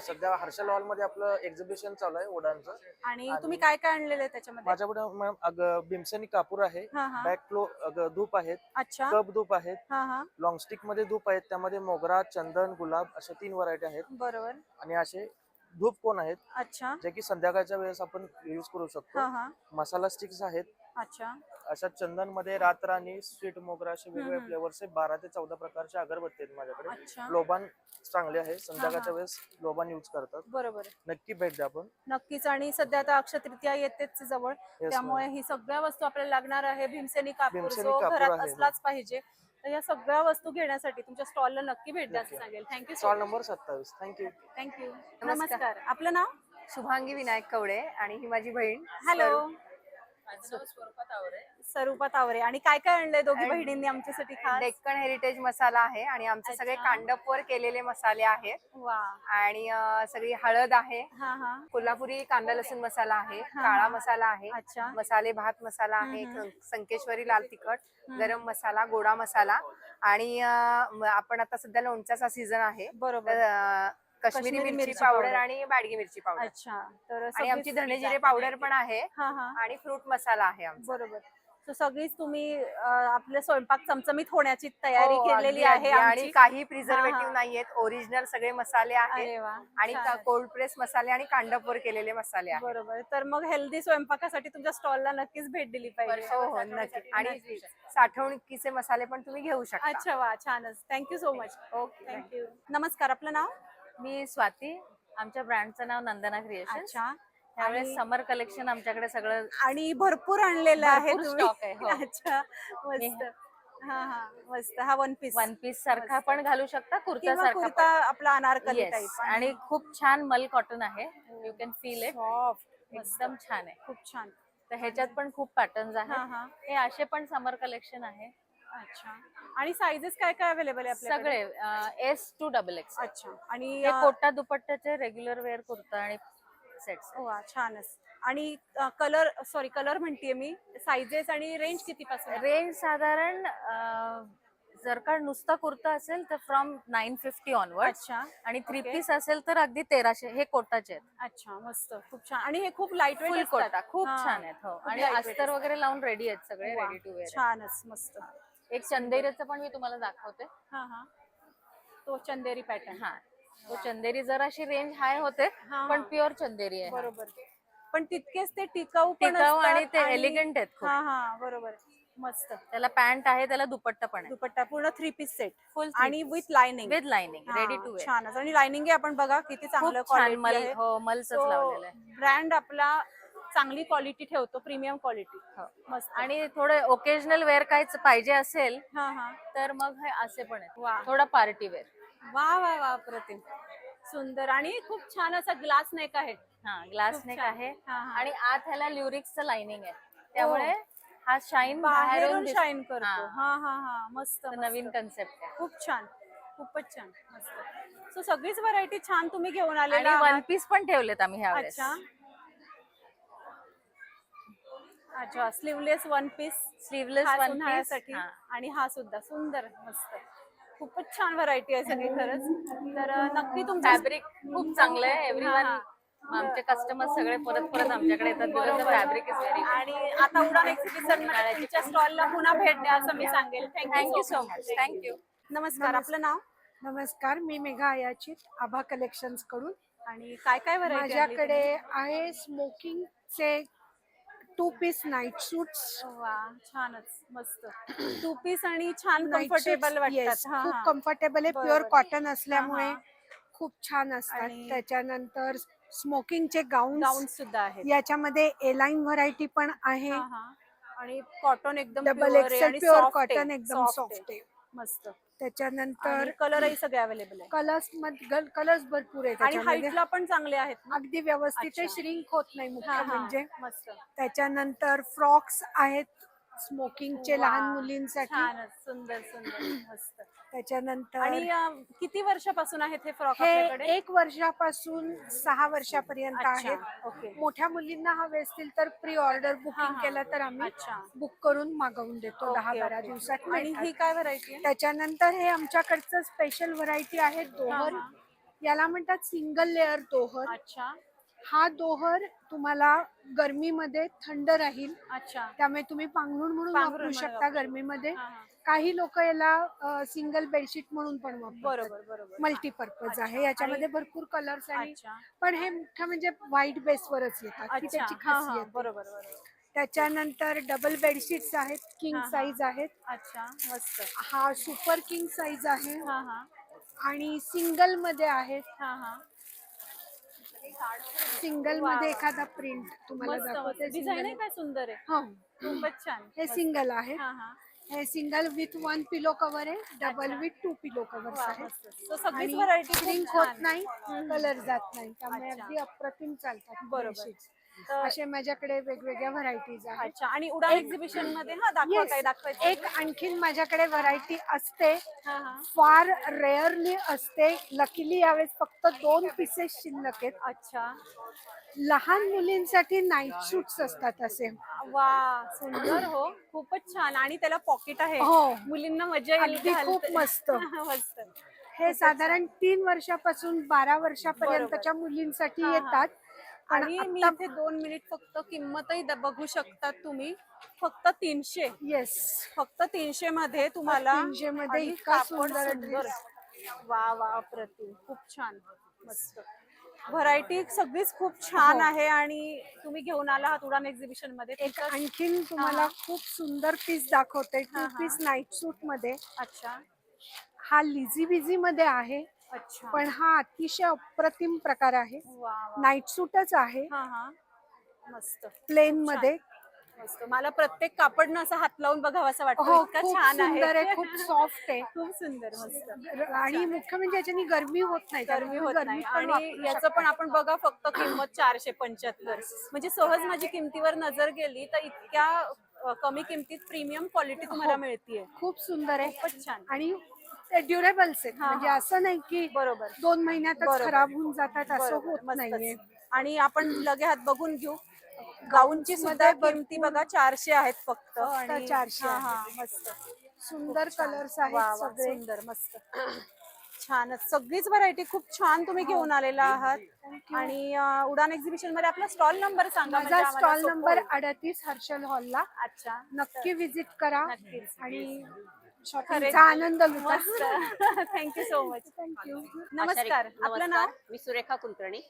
M: सध्या हर्षल हॉल मध्ये आपलं एक्झिबिशन चालू आहे वुडनचं.
A: आणि तुम्ही काय काय आणलेलं आहे त्याच्यामध्ये?
M: माझ्याकडे मॅम भीमसेनी कापूर आहे,
A: हा हा.
M: बॅक फ्लो धूप आहेत,
A: अच्छा.
M: कप धूप आहेत,
A: हा हा.
M: लॉंग स्टिक मध्ये धूप आहेत, त्यामध्ये मोगरा, चंदन, गुलाब अशा 3 व्हरायटी आहेत.
A: बरोबर.
M: आणि असे धूप कोण आहेत
A: अच्छा.
M: जे की संध्याकाळच्या वेळेस आपण युज करू
A: हा
M: शकतो.
A: हा.
M: मसाला स्टिक्स आहेत.
A: अच्छा.
M: अशा चंदन मध्ये रातराणी, स्वीट मोगरा असे वेगवेगळे फ्लेवर्स 12 ते 14 प्रकारचे अगरबत्ती आहेत माझ्याकडे.
A: अच्छा.
M: लोबान चांगले आहे, संध्याकाळच्या वेळेस लोबान यूज करतात.
A: बरोबर.
M: नक्की भेट द्या आपण.
A: नक्कीच. आणि सध्या आता अक्षय तृतीया येतेच जवळ, त्यामुळे ही सगळ्या वस्तू आपल्याला लागणार आहे. भीमसेनी कापूर
M: भीमसेनी
A: जो
M: कापूर
A: घरात
M: आहे.
A: असलाच पाहिजे. तर या सगळ्या वस्तू घेण्यासाठी तुमच्या स्टॉलला नक्की भेट द्या असं सांगेल. Thank you
M: stall number 27. Thank you.
A: Thank you. नमस्कार, आपलं नाव?
B: शुभांगी विनायक कवडे आणि ही माझी बहीण.
A: हॅलो. स्वरूपा तावरे. आणि काय काय आणलंय दोघी बहिणींनी आमच्यासाठी खास?
B: डेक्कन हेरिटेज मसाला आहे आणि आमचे सगळे कांडपवर केलेले मसाले आहेत.
A: वा.
B: आणि सगळी हळद आहे,
A: हा हा.
B: कोल्हापुरी कांदा लसूण मसाला आहे, काळा मसाला आहे,
A: अच्छा.
B: मसाले भात मसाला आहे, संकेश्वरी लाल तिखट, गरम मसाला, गोडा मसाला आणि आपण आता सध्या लोणच्याचा सीझन आहे.
A: बरोबर.
B: तर, काश्मीरी मिरची पावडर आणि बाडगी मिरची पावडर.
A: अच्छा. तर
B: आणि आमची धणे जिरे पावडर पण आहे
A: हा हा.
B: आणि फ्रूट मसाला आहे आमचा.
A: बरोबर. So सगळीच तुम्ही आपले स्वयंपाक चमचमीत होण्याची तयारी
B: हो,
A: केलेली
B: अगदी,
A: आहे
B: अगदी. आणि
A: आमची.
B: काही
A: हा,
B: प्रिझर्वेटिव्ह
A: हा.
B: नाहीयेत, ओरिजिनल सगळे मसाले आहेत.
A: अरे वा.
B: आणि
A: छान.
B: कोल्ड प्रेस मसाले आणि कांडपवर केलेले मसाले आहेत.
A: बरोबर. तर मग हेल्दी स्वयंपाकासाठी तुमच्या स्टॉलला नक्कीच भेट दिली पाहिजे.
B: हो हो, नक्की. आणि साठवणुकीचे मसाले पण तुम्ही घेऊ शकता.
A: अच्छा. वा, छानच. Thank you so much.
B: Okay.
A: Thank you. नमस्कार, आपलं नाव?
N: मी स्वाती. आमच्या ब्रँडचं नाव नंदना क्रिएशन.
A: अच्छा.
N: त्यावेळेस समर कलेक्शन आमच्याकडे सगळं
A: आणि भरपूर आणलेलं आहे
N: भरपूर
A: तुम्ही.
N: stock आहे, हो.
A: अच्छा. मस्त. हा हा. मस्त. हा वन पीस.
N: वन पीस सारखा पण घालू शकता, कुर्ता
A: किंवा
N: सारखा
A: कुर्ता आपला अनारकली
N: Yes.
A: टाईप.
N: आणि खूप छान मल कॉटन आहे. You can feel it.
A: Soft.
N: एकदम छान आहे.
A: खूप छान.
N: तर ह्याच्यात पण खूप पॅटर्न्स
A: हा
N: आहेत.
A: हा.
N: हे असे पण समर कलेक्शन आहे.
A: अच्छा. आणि साइजेस काय काय अवेलेबल आहे आपल्याकडे?
N: सगळे S to XXL.
A: अच्छा. आणि
N: हे कोटा दुपट्ट्याचे रेग्युलर वेअर कुर्ता आणि सेट्स.
A: वा, छानच. आणि कलर म्हणतेय मी, साइजेस आणि रेंज किती पासून?
N: रेंज साधारण जर का नुसता कुर्ता असेल तर फ्रॉम 950 ऑनवर्ड.
A: अच्छा.
N: आणि 3
A: Okay.
N: पीस असेल तर अगदी 1300. हे कोटाचे आहेत.
A: अच्छा. मस्त. खूप छान. आणि हे खूप लाईट
N: फुल
A: वेट
N: कोटा खूप छान आहेत. हो. आणि
A: lightweight
N: अस्तर वगैरे लावून रेडी आहेत सगळे, रेडी टू वेअर.
A: छानच. मस्त.
N: एक चंदेरीचं पण मी तुम्हाला दाखवते.
A: हा हा. तो चंदेरी पॅटर्न.
N: हा. तो चंदेरी जराशी रेंज हाय होते,
A: हा,
N: पण
A: हा.
N: प्युअर चंदेरी आहे.
A: बरोबर. पण तितकेच ते टिकाऊ पण
N: टिकाऊ
A: असतात
N: आणि ते एलिगंट आहेत खूप.
A: हा हा. बरोबर. मस्त.
N: त्याला पॅन्ट आहे, त्याला दुपट्टा पण आहे.
A: दुपट्टा पूर्ण 3 पीस सेट.
N: फुल
A: आणि with lining.
N: With lining, ready to wear.
A: छानच. आणि लाइनिंग आपण बघा किती चांगलं
N: खूप छान
A: क्वालिटी
N: मल,
A: आहे.
N: हो, मलच लावलेलं आहे.
A: ब्रँड आपला चांगली क्वालिटी ठेवतो, प्रीमियम क्वालिटी. मस्त.
N: आणि थोडं ओकेजनल वेअर काय पाहिजे असेल
A: हा हा.
N: तर मग हे असे पण
A: वा.
N: आहेत, थोडा पार्टी वेअर.
A: वा वा वा, प्रतिम. सुंदर. आणि खूप छान असा ग्लास नेक आहे.
N: हा, ग्लास
A: खूप
N: नेक
A: छान.
N: आहे.
A: हा, हा.
N: आणि आत ह्याला ल्युरिक्सचं लाइनिंग आहे, त्यामुळे हा शाईन
A: बाहेरून शाईन
N: दिसतो.
A: करतो.
N: हा.
A: हा हा हा. मस्त.
N: तर नवीन कन्सेप्ट आहे.
A: खूप छान. खूपच छान. मस्त. सो सगळीच व्हरायटी छान तुम्ही घेऊन आले.
N: आणि वन पीस पण ठेवलेत आम्ही ह्यावेळेस.
A: अच्छा. अच्छा. Sleeveless one piece.
N: Sleeveless one piece.
A: उन्हाळ्यासाठी. आणि हा सुद्धा सुंदर. मस्त. खूपच छान व्हरायटी आहे सगळी खरंच. तर नक्की तुमचं
N: फॅब्रिक खूप चांगलं आहे. एव्हरीवन, आमचे कस्टमर सगळे परत परत आमच्याकडे येतात, बिकॉज फॅब्रिक इज व्हेरी.
A: आणि आता उडान एक्झिबिशन तुमच्या स्टॉलला पुन्हा भेट द्या असं मी सांगेल.
N: Thank you so much. थँक्यू.
A: नमस्कार, आपलं नाव?
O: नमस्कार, मी मेघा अयाचित, आभा कलेक्शन्स कडून.
A: आणि काय काय व्हरायटी?
O: माझ्याकडे आहे स्मोकिंगचे 2 पीस नाईट सूट्स.
A: वा, छानच. मस्त. 2 पीस आणि छान कम्फर्टेबल वाटतात. हा
O: खूप
A: हा.
O: कम्फर्टेबल आहे, प्युअर कॉटन असल्यामुळे खूप छान असतात.
A: आणि
O: त्याच्यानंतर स्मोकिंगचे गाऊन
A: सुद्धा आहेत.
O: याच्यामध्ये एलाइन व्हरायटी पण आहे.
A: हा हा. आणि कॉटन एकदम
O: डबल
A: pure आहे
O: एक्सेल
A: आणि
O: प्युअर
A: soft
O: कॉटन
A: आहे.
O: एकदम
A: Soft
O: सॉफ्ट आहे.
A: मस्त.
O: त्याच्यानंतर
A: कलरही सगळे अवेलेबल आहे.
O: कलर्स भरपूर आहेत
A: आणि
O: त्याच्यामध्ये.
A: हाईटला पण चांगले आहेत ना?
O: अगदी व्यवस्थित
A: अच्छा.
O: श्रिंक होत नाही मुख्य
A: हा, हा.
O: म्हणजे.
A: मस्त.
O: त्याच्यानंतर फ्रॉक्स आहेत स्मोकिंगचे लहान
A: वा,
O: मुलींसाठी.
A: छानच, सुंदर सुंदर मस्त.
O: त्याच्यानंतर
A: आणि किती वर्षापासून आहेत हे फ्रॉक
O: हे
A: आपल्याकडे?
O: 1 वर्षापासून 6 वर्षापर्यंत
A: अच्छा,
O: आहेत.
A: ओके.
O: मोठ्या मुलींना हवे असतील तर प्री ऑर्डर बुकिंग केलं तर आम्ही
A: अच्छा.
O: बुक करून मागवून देतो.
A: Okay,
O: 10-12
A: okay.
O: दिवसात
A: आणि
O: मिळतात.
A: ही काय व्हरायटी आहे?
O: त्याच्यानंतर हे आमच्याकडचं स्पेशल व्हरायटी आहे दोहर. याला म्हणतात सिंगल लेअर दोहर.
A: अच्छा
O: हा दोहर तुम्हाला गरमीमध्ये थंड राहील.
A: अच्छा.
O: त्यामुळे तुम्ही पांघरुण म्हणून
A: पांघरुण
O: वापरू
A: म्हणून
O: शकता
A: वापरू.
O: गरमीमध्ये. काही लोक याला सिंगल बेडशीट म्हणून पण वापरतात.
A: बरोबर बरोबर.
O: मल्टीपर्पज आहे. याच्यामध्ये
A: आणि-
O: भरपूर कलर्स आणि
A: अच्छा.
O: पण हे मुख्य म्हणजे व्हाईट बेसवरच येतात. ही
A: अच्छा
O: त्याची
A: हा हा
O: खासियत आहे.
A: बरोबर बरोबर.
O: त्याच्यानंतर डबल बेडशीट्स आहेत. किंग
A: हा, हा.
O: साईज आहेत.
A: अच्छा मस्त.
O: हा सुपर किंग साईज आहे.
A: हा हा
O: आणि सिंगल मध्ये आहेत.
A: हा हा.
O: सिंगल
A: वा,
O: मध्ये
A: वा.
O: एखादा प्रिंट तुम्हाला
A: मस्त मस्त.
O: दाखवते.
A: डिझाईन आहे काय सुंदर आहे.
O: हो
A: खूपच छान.
O: हे
A: मस्त.
O: सिंगल आहे.
A: हा हा.
O: हे सिंगल विथ 1 पिलो कव्हर आहे. डबल
A: अच्छा.
O: विथ 2 पिलो कव्हर्स
A: वा,
O: आहे.
A: मस्त. So सगळीच
O: आणि
A: व्हरायटी
O: shrink होत नाही, कलर जात नाही. त्यामुळे
A: अच्छा.
O: अगदी अप्रतिम चालतात
A: बरोबर.
O: bedsheets.
A: तर-
O: असे माझ्याकडे वेगवेगळ्या व्हरायटीज आहेत.
A: अच्छा. आणि उडान एक्झिबिशन मध्ये दाखवा
O: Yes.
A: काय दाखवायचं.
O: एक आणखीन माझ्याकडे व्हरायटी असते.
A: हा हा.
O: फार रेअरली असते. लकीली यावेळेस फक्त 2 पीसेस शिल्लक आहेत.
A: अच्छा.
O: लहान मुलींसाठी नाईट सूट्स असतात असे.
A: वा सुंदर हो. खूपच छान. आणि त्याला पॉकेट आहे.
O: हो.
A: मुलींना मजा येईल.
O: अगदी खूप
A: घालते.
O: मस्त.
A: मस्त.
O: हे साधारण 3 वर्षापासून 12 वर्षापर्यंतच्या मुलींसाठी
A: हा, हा.
O: येतात. पण
A: आणि मी
O: आता
A: इथे 2 मिनिट फक्त किंमतही बघू शकतात तुम्ही. फक्त 300.
O: येस
A: फक्त 300 मध्ये तुम्हाला
O: 300 मध्ये
A: आणि
O: इतका
A: कापड
O: सुंदर
A: सुंदर.
O: ड्रेस.
A: वा वा अप्रतिम. खूप छान मस्त. व्हरायटी सगळीच खूप छान आहे. आणि तुम्ही घेऊन आला आहात उडान एक्झिबिशन मध्ये.
O: एक आणखीन तुम्हाला खूप सुंदर पीस दाखवते. 2 पीस नाईट सूट मध्ये.
A: अच्छा.
O: हा लिझी बिझी मध्ये आहे.
A: अच्छा.
O: पण हा अतिशय अप्रतिम प्रकार आहे.
A: वा वा.
O: नाईट सूटच आहे.
A: हा हा. मस्त.
O: प्लेन
A: खूप छान.
O: मध्ये.
A: मस्त. मला प्रत्येक कापडनं असं हात लावून बघावं असं वाटतं.
O: हो
A: इतका
O: खूप
A: छान
O: सुंदर आहे.
A: आहे.
O: खूप सॉफ्ट आहे.
A: खूप सुंदर मस्त.
O: आणि मुख्य म्हणजे याच्यानी गरमी होत नाही.
A: गरमी होत नाही.
O: पण
A: आणि
O: वापरू
A: याचं
O: शकता.
A: पण आपण बघा फक्त किंमत 475. म्हणजे सहज माझी किमतीवर नजर गेली तर इतक्या कमी किमतीत प्रीमियम क्वालिटी तुम्हाला मिळतीये.
O: खूप सुंदर आहे.
A: खूपच छान.
O: आणि ते ड्युरेबल्स आहेत.
A: हा,
O: म्हणजे
A: हा.
O: असं नाही की
A: बरोबर
O: 2 महिन्यातच
A: बरोबर.
O: खराब होऊन जातात असं
A: बरोबर.
O: होत
A: मस्तच.
O: नाहीये.
A: आणि आपण लगे हात बघून घेऊ. गाऊनची सुद्धा किमती बघा 400 आहेत फक्त. आणि
O: 400
A: हा हा मस्त.
O: सुंदर
A: खूप छान.
O: कलर्स
A: वा,
O: आहेत
A: वा,
O: सगळे.
A: सुंदर मस्त. छानच. सगळीच व्हरायटी खूप छान तुम्ही घेऊन आलेला आहात. आणि उडान एक्झिबिशन मध्ये आपला स्टॉल नंबर सांगा. म्हणजे
O: माझा
A: आम्हाला
O: स्टॉल
A: सोपं
O: नंबर
A: होईल.
O: 38 हर्षल हॉलला.
A: अच्छा.
O: नक्की विजिट करा.
A: नक्कीच.
O: आणि
A: खरे.
O: शॉपिंगचा आनंद लुटा.
A: Thank you so much.
O: थँक्यू.
A: नमस्कार. आपलं नाव?
N: मी सुरेखा कुलकर्णी.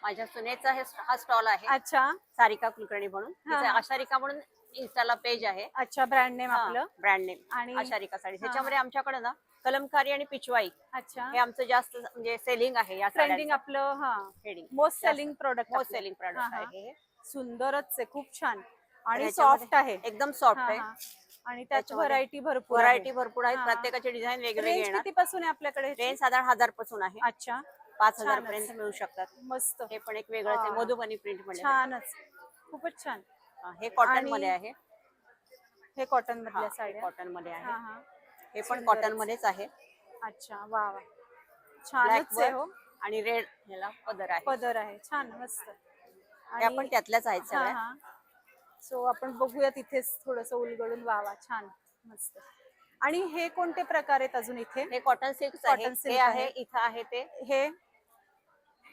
N: माझ्या सुनेचा हा स्टॉल आहे.
A: अच्छा.
N: सारिका कुलकर्णी म्हणून.
A: हा,
N: तिचं
A: हा.
N: आशारिका म्हणून इन्स्टाला पेज आहे.
A: अच्छा. ब्रँड नेम आपलं.
N: ब्रँड नेम
A: आणि-
N: आशारिका साडी. त्याच्यामध्ये आमच्याकडे ना कलमकारी आणि पिचवाई
A: अच्छा.
N: हे आमचं जास्त म्हणजे सेलिंग आहे. या
A: ट्रेंडिंग आपलं हा
N: trading
A: most selling product.
N: Most selling product आहे हे.
A: सुंदरच आहे. खूप छान. आणि
N: ह्याच्यामध्ये
A: सॉफ्ट आहे.
N: एकदम सॉफ्ट
A: हा,
N: आहे.
A: हा. आणि त्याची
N: त्याच्यामध्ये
A: व्हरायटी भरपूर
N: व्हरायटी भरपूर आहेत.
A: हा.
N: प्रत्येकाचे डिझाईन वेगवेगळे
A: रेंज
N: येणार.
A: किती पासून आहे आपल्याकडे?
N: रेंज साधारण 1000 पासून आहे.
A: अच्छा.
N: 5000
A: छानच.
N: पर्यंत मिळू शकतात.
A: मस्त.
N: हे पण एक वेगळंच आहे.
A: हा.
N: मधुबनी प्रिंट मध्ये.
A: छानच. खूपच छान.
N: हे कॉटन
A: आणि-
N: मध्ये आहे.
A: हे कॉटन मधल्या साड्या.
N: कॉटन मध्ये
A: हा,
N: आहे.
A: हा.
N: हे पण
A: सुंदरच.
N: कॉटन मध्येच आहे.
A: अच्छा. वा वा.
N: ब्लॅक
A: छानच आहे हो.
N: आणि रेड ह्याला पदर आहे.
A: पदर आहे. छान मस्त.
N: हे आपण त्यातल्याच आहेत सगळ्या.
A: सो आपण बघूया तिथेच थोडस उलगडून. वा छान मस्त. आणि हे कोणते प्रकार आहेत अजून इथे?
N: हे कॉटन सिल्क
A: कॉटन
N: आहे.
A: सिल्क
N: हे आहे. इथं आहे ते
A: हे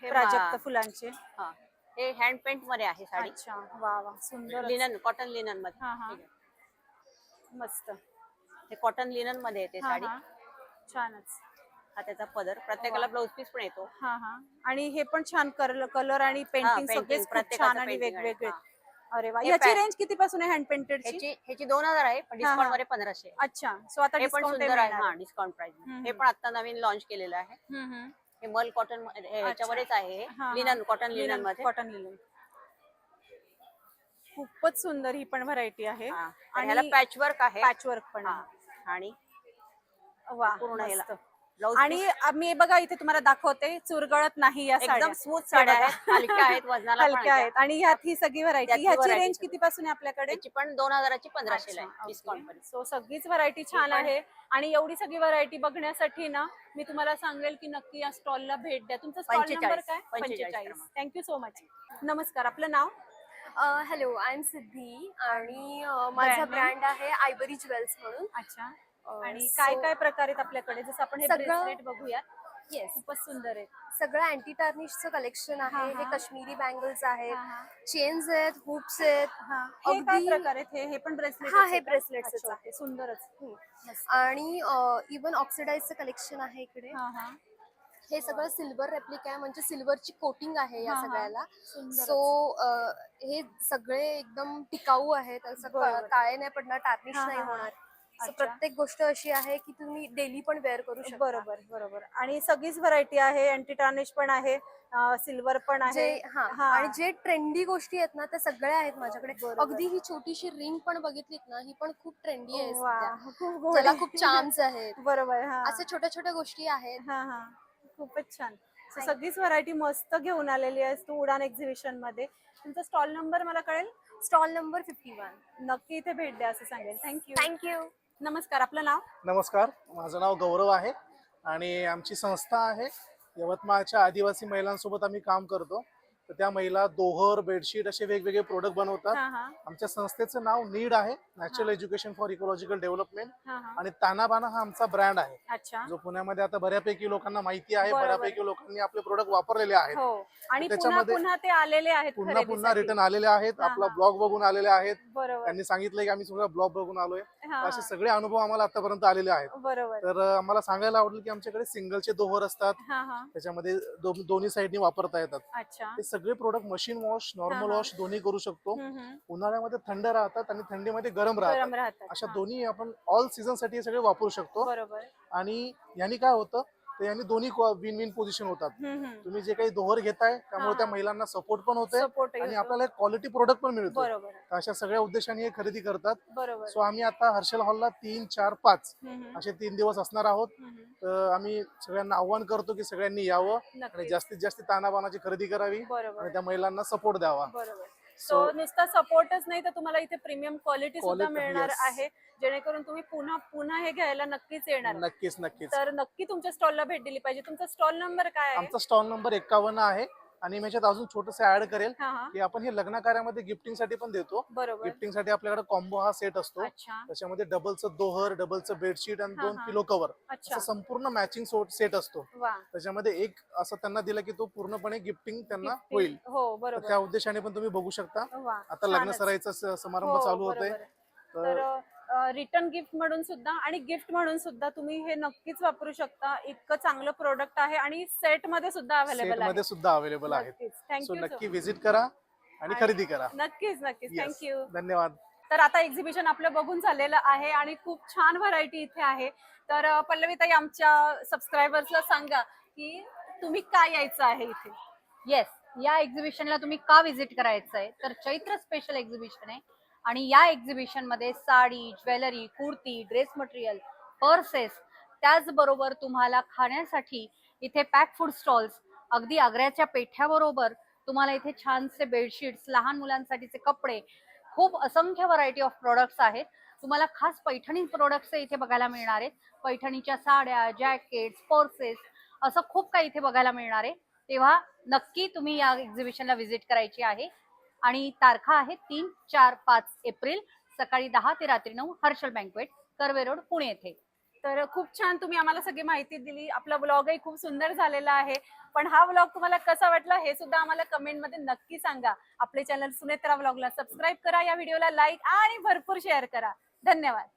A: प्राजक्त फुलांचे.
N: हा. हे हँड पेंट मध्ये आहे साडी.
A: अच्छा. वा वा सुंदर.
N: लिनन कॉटन लिनन मध्ये.
A: हा हा मस्त.
N: हे कॉटन लिनन मध्ये येते
A: हा,
N: साडी.
A: हा. छानच.
N: हा त्याचा पदर. प्रत्येकाला ब्लाऊज पीस पण येतो.
A: हा हा. आणि हे पण छान कलर आणि पेंटिंग
N: painting,
A: सगळेच खूप
N: प्रत्येकाचं
A: छान आणि
N: painting आहे.
A: वेगवेगळे.
N: हा.
A: अरे वा.
N: हे
A: याची
N: पॅ-
A: रेंज किती पासून आहे हँड पेंटेडची?
N: ह्याची 2000 आहे. पण
A: हा,
N: डिस्काउंट
A: हा.
N: मध्ये 1500.
A: अच्छा. सो आता
N: हे पण
A: डिस्काउंट
N: सुंदर आहे. हा डिस्काउंट प्राइस.
A: हम्म.
N: हे पण आता नवीन लॉन्च केलेलं आहे. हे मल कॉटन ह्याच्यावरच आहे.
A: हा, हा.
N: लिनन कॉटन लिनन मध्ये.
A: Cotton linen. खूपच सुंदर ही पण व्हरायटी आहे.
N: आणि ह्याला पॅच वर्क आहे.
A: पॅच वर्क पण
N: हा.
A: आहे.
N: आणि
A: वा
N: पूर्ण
A: मस्त.
N: Blouse
A: आणि मी बघा इथे तुम्हाला दाखवते, चुरगळत नाही या साड्या.
N: एकदम स्मूथ साड्या आहेत, हलक्या आहेत, वजनाला पण
A: हलक्या आहेत. आणि ह्यात ही सगळी व्हरायटी,
N: त्यातली
A: ह्याची
N: variety
A: रेंज
N: सगळी.
A: किती पासून आहे आपल्याकडे?
N: त्याची पण 2000ची 1500 आहे डिस्काउंट पण.
A: सो सगळीच व्हरायटी छान आहे. आणि एवढी सगळी व्हरायटी बघण्यासाठी ना मी तुम्हाला सांगेल की नक्की या स्टॉलला भेट द्या. तुमचा स्टॉल नंबर काय? 45. Thank you so much. नमस्कार, आपलं नाव?
P: हॅलो, आय एम सिद्धी आणि माझा
A: Brand
P: ब्रँड आहे आयबरी ज्वेल्स म्हणून.
A: अच्छा. आणि काय काय प्रकार आहेत आपल्याकडे? जसं आपण हे
P: सगळं-
A: ब्रेसलेट बघूया.
P: येस,
A: खूपच सुंदर आहे.
P: सगळं अँटी टार्निशचं कलेक्शन आहे.
A: हा,
P: हे
A: हा.
P: काश्मीरी बँगल्स आहेत, चेन्स आहेत, हुप्स आहेत.
A: हे काय प्रकार आहेत? हे पण ब्रेसलेट?
P: हा, हे ब्रेसलेट्स आहे.
A: सुंदरच.
P: आणि इवन ऑक्सिडाइजचं कलेक्शन आहे इकडे. हे सगळं सिल्वर रेप्लिका आहे, म्हणजे सिल्वरची कोटिंग आहे या सगळ्याला. सो हे सगळे एकदम टिकाऊ आहेत, असं काळे नाही पडणार, टार्निश नाही होणार. So, प्रत्येक गोष्ट अशी आहे की तुम्ही डेली पण वेअर करू शकता.
A: बरोबर बरोबर. आणि सगळीच व्हरायटी आहे, अँटी टार्निश पण आहे, सिल्वर पण आहे.
P: आणि जे ट्रेंडी गोष्टी आहेत ना त्या सगळ्या आहेत माझ्याकडे. अगदी ही छोटीशी रिंग पण बघितलीत ना, ही पण खूप ट्रेंडी आहे सध्या. त्याला खूप चार्म्स आहेत.
A: बरोबर.
P: अशा छोट्या छोट्या गोष्टी आहेत.
A: खूपच छान. सगळीच व्हरायटी मस्त घेऊन आलेली आहे तू उडान एक्झिबिशन मध्ये. तुमचा स्टॉल नंबर मला कळेल?
P: Stall number 51.
A: नक्की इथे भेट द्या असं सांगेल. थँक्यू.
P: थँक्यू.
A: नमस्कार, आपलं नाव?
Q: नमस्कार, माझं नाव गौरव आहे आणि आमची संस्था आहे यवतमाळच्या आदिवासी महिलांसोबत आम्ही काम करतो. तर त्या महिला दोहर, बेडशीट असे वेगवेगळे प्रोडक्ट बनवतात. आमच्या संस्थेचं नाव नीड आहे, natural education for ecological development. आणि तानाबाना हा आमचा ब्रँड आहे, जो पुण्यामध्ये आता बऱ्यापैकी लोकांना माहिती आहे. बऱ्यापैकी लोकांनी आपले प्रोडक्ट वापरलेले आहेत
A: आणि पुन्हा ते आलेले आहेत,
Q: पुन्हा रिटर्न आलेले आहेत. आपला ब्लॉग बघून आलेले आहेत.
A: बरोबर.
Q: त्यांनी सांगितलंय की आम्ही सगळं ब्लॉग बघून आलोय. असे सगळे अनुभव आम्हाला आतापर्यंत आलेले आहेत.
A: बरोबर.
Q: तर आम्हाला सांगायला आवडेल की आमच्याकडे सिंगलचे दोहर असतात, त्याच्यामध्ये दोन्ही साईडनी वापरता येतात.
A: अच्छा.
Q: सगळे product machine wash, normal wash दोन्ही करू शकतो. उन्हाळ्यामध्ये थंड राहतात आणि थंडीमध्ये गरम राहतात. अशा दोन्ही आपण ऑल सीझन साठी हे सगळे वापरू शकतो. आणि यांनी काय होतं, तर यांनी दोन्ही विन विन पोझिशन होतात. तुम्ही जे काही दोहर घेताय त्यामुळे त्या महिलांना सपोर्ट पण होते आणि आपल्याला क्वालिटी प्रोडक्ट पण मिळतो. अशा सगळ्या उद्देशाने हे खरेदी करतात. सो आम्ही आता हर्षल हॉलला 3, 4, 5 असे 3 दिवस असणार आहोत. तर आम्ही सगळ्यांना आव्हान करतो की सगळ्यांनी यावं आणि जास्तीत जास्त तानाबानाची खरेदी करावी आणि त्या महिलांना सपोर्ट द्यावा.
A: सो नुसता सपोर्टच नाही तर तुम्हाला इथे प्रीमियम क्वालिटी सुद्धा मिळणार आहे, जेणेकरून तुम्ही पुन्हा हे घ्यायला नक्कीच येणार.
Q: नक्कीच नक्कीच.
A: तर नक्की तुमच्या स्टॉलला भेट दिली पाहिजे. तुमचा स्टॉल नंबर काय आहे?
Q: आमचा स्टॉल नंबर 51 आहे. आणि मी याच्यात अजून छोटस ऍड करेल की आपण हे लग्न कार्यामध्ये गिफ्टिंग साठी पण देतो. गिफ्टिंग साठी आपल्याकडे कॉम्बो हा सेट असतो. त्याच्यामध्ये डबलचं दोहर, डबलचं बेडशीट आणि 2 पिलो कव्हर असं संपूर्ण मॅचिंग सेट असतो. त्याच्यामध्ये एक असं त्यांना दिलं की तो पूर्णपणे गिफ्टिंग त्यांना होईल. त्या उद्देशाने पण तुम्ही बघू शकता. आता लग्न सराईचा समारंभ चालू होतोय.
A: तर रिटर्न गिफ्ट म्हणून सुद्धा आणि गिफ्ट म्हणून सुद्धा तुम्ही हे नक्कीच वापरू शकता. इतकं चांगलं प्रोडक्ट आहे आणि सेट मध्ये सुद्धा अवेलेबल आहे.
Q: सो नक्की व्हिजिट करा आणि खरेदी करा.
A: नक्कीच. थँक्यू.
Q: धन्यवाद.
A: तर आता एक्झिबिशन आपलं बघून झालेलं आहे आणि खूप छान व्हरायटी इथे आहे. तर पल्लवी ताई, आमच्या सबस्क्रायबर्सला सांगा की तुम्ही काय यायचं आहे इथे.
E: येस, या एक्झिबिशनला तुम्ही का व्हिजिट करायचं आहे, तर चैत्र स्पेशल एक्झिबिशन आहे आणि या एक्झिबिशन मध्ये sari, jewellery, kurti, dress material, purses, त्याचबरोबर तुम्हाला खाण्यासाठी इथे पॅक फूड स्टॉल्स, अगदी आग्र्याच्या पेठ्याबरोबर तुम्हाला इथे छानसे बेडशीट्स, लहान मुलांसाठीचे कपडे, खूप असंख्य व्हरायटी ऑफ प्रोडक्ट्स आहेत. तुम्हाला खास पैठणी प्रोडक्ट्स इथे बघायला मिळणार आहेत. पैठणीच्या साड्या, जॅकेट्स, पर्सेस, असं खूप काही इथे बघायला मिळणार आहे. तेव्हा नक्की तुम्ही या एक्झिबिशनला व्हिजिट करायची आहे. आणि तारखा आहे 3, 4, 5 एप्रिल, सकाळी 10 ते रात्री 9, हर्षल बँक्वेट, कर्वे रोड, पुणे येथे.
A: तर खूप छान तुम्ही आम्हाला सगळी माहिती दिली. आपला ब्लॉगही खूप सुंदर झालेला आहे. पण हा ब्लॉग तुम्हाला कसा वाटला हे सुद्धा आम्हाला कमेंट मध्ये नक्की सांगा. आपले चॅनल सुनेत्रा ब्लॉगला सबस्क्राईब करा, या व्हिडिओला लाईक आणि भरपूर शेअर करा. धन्यवाद.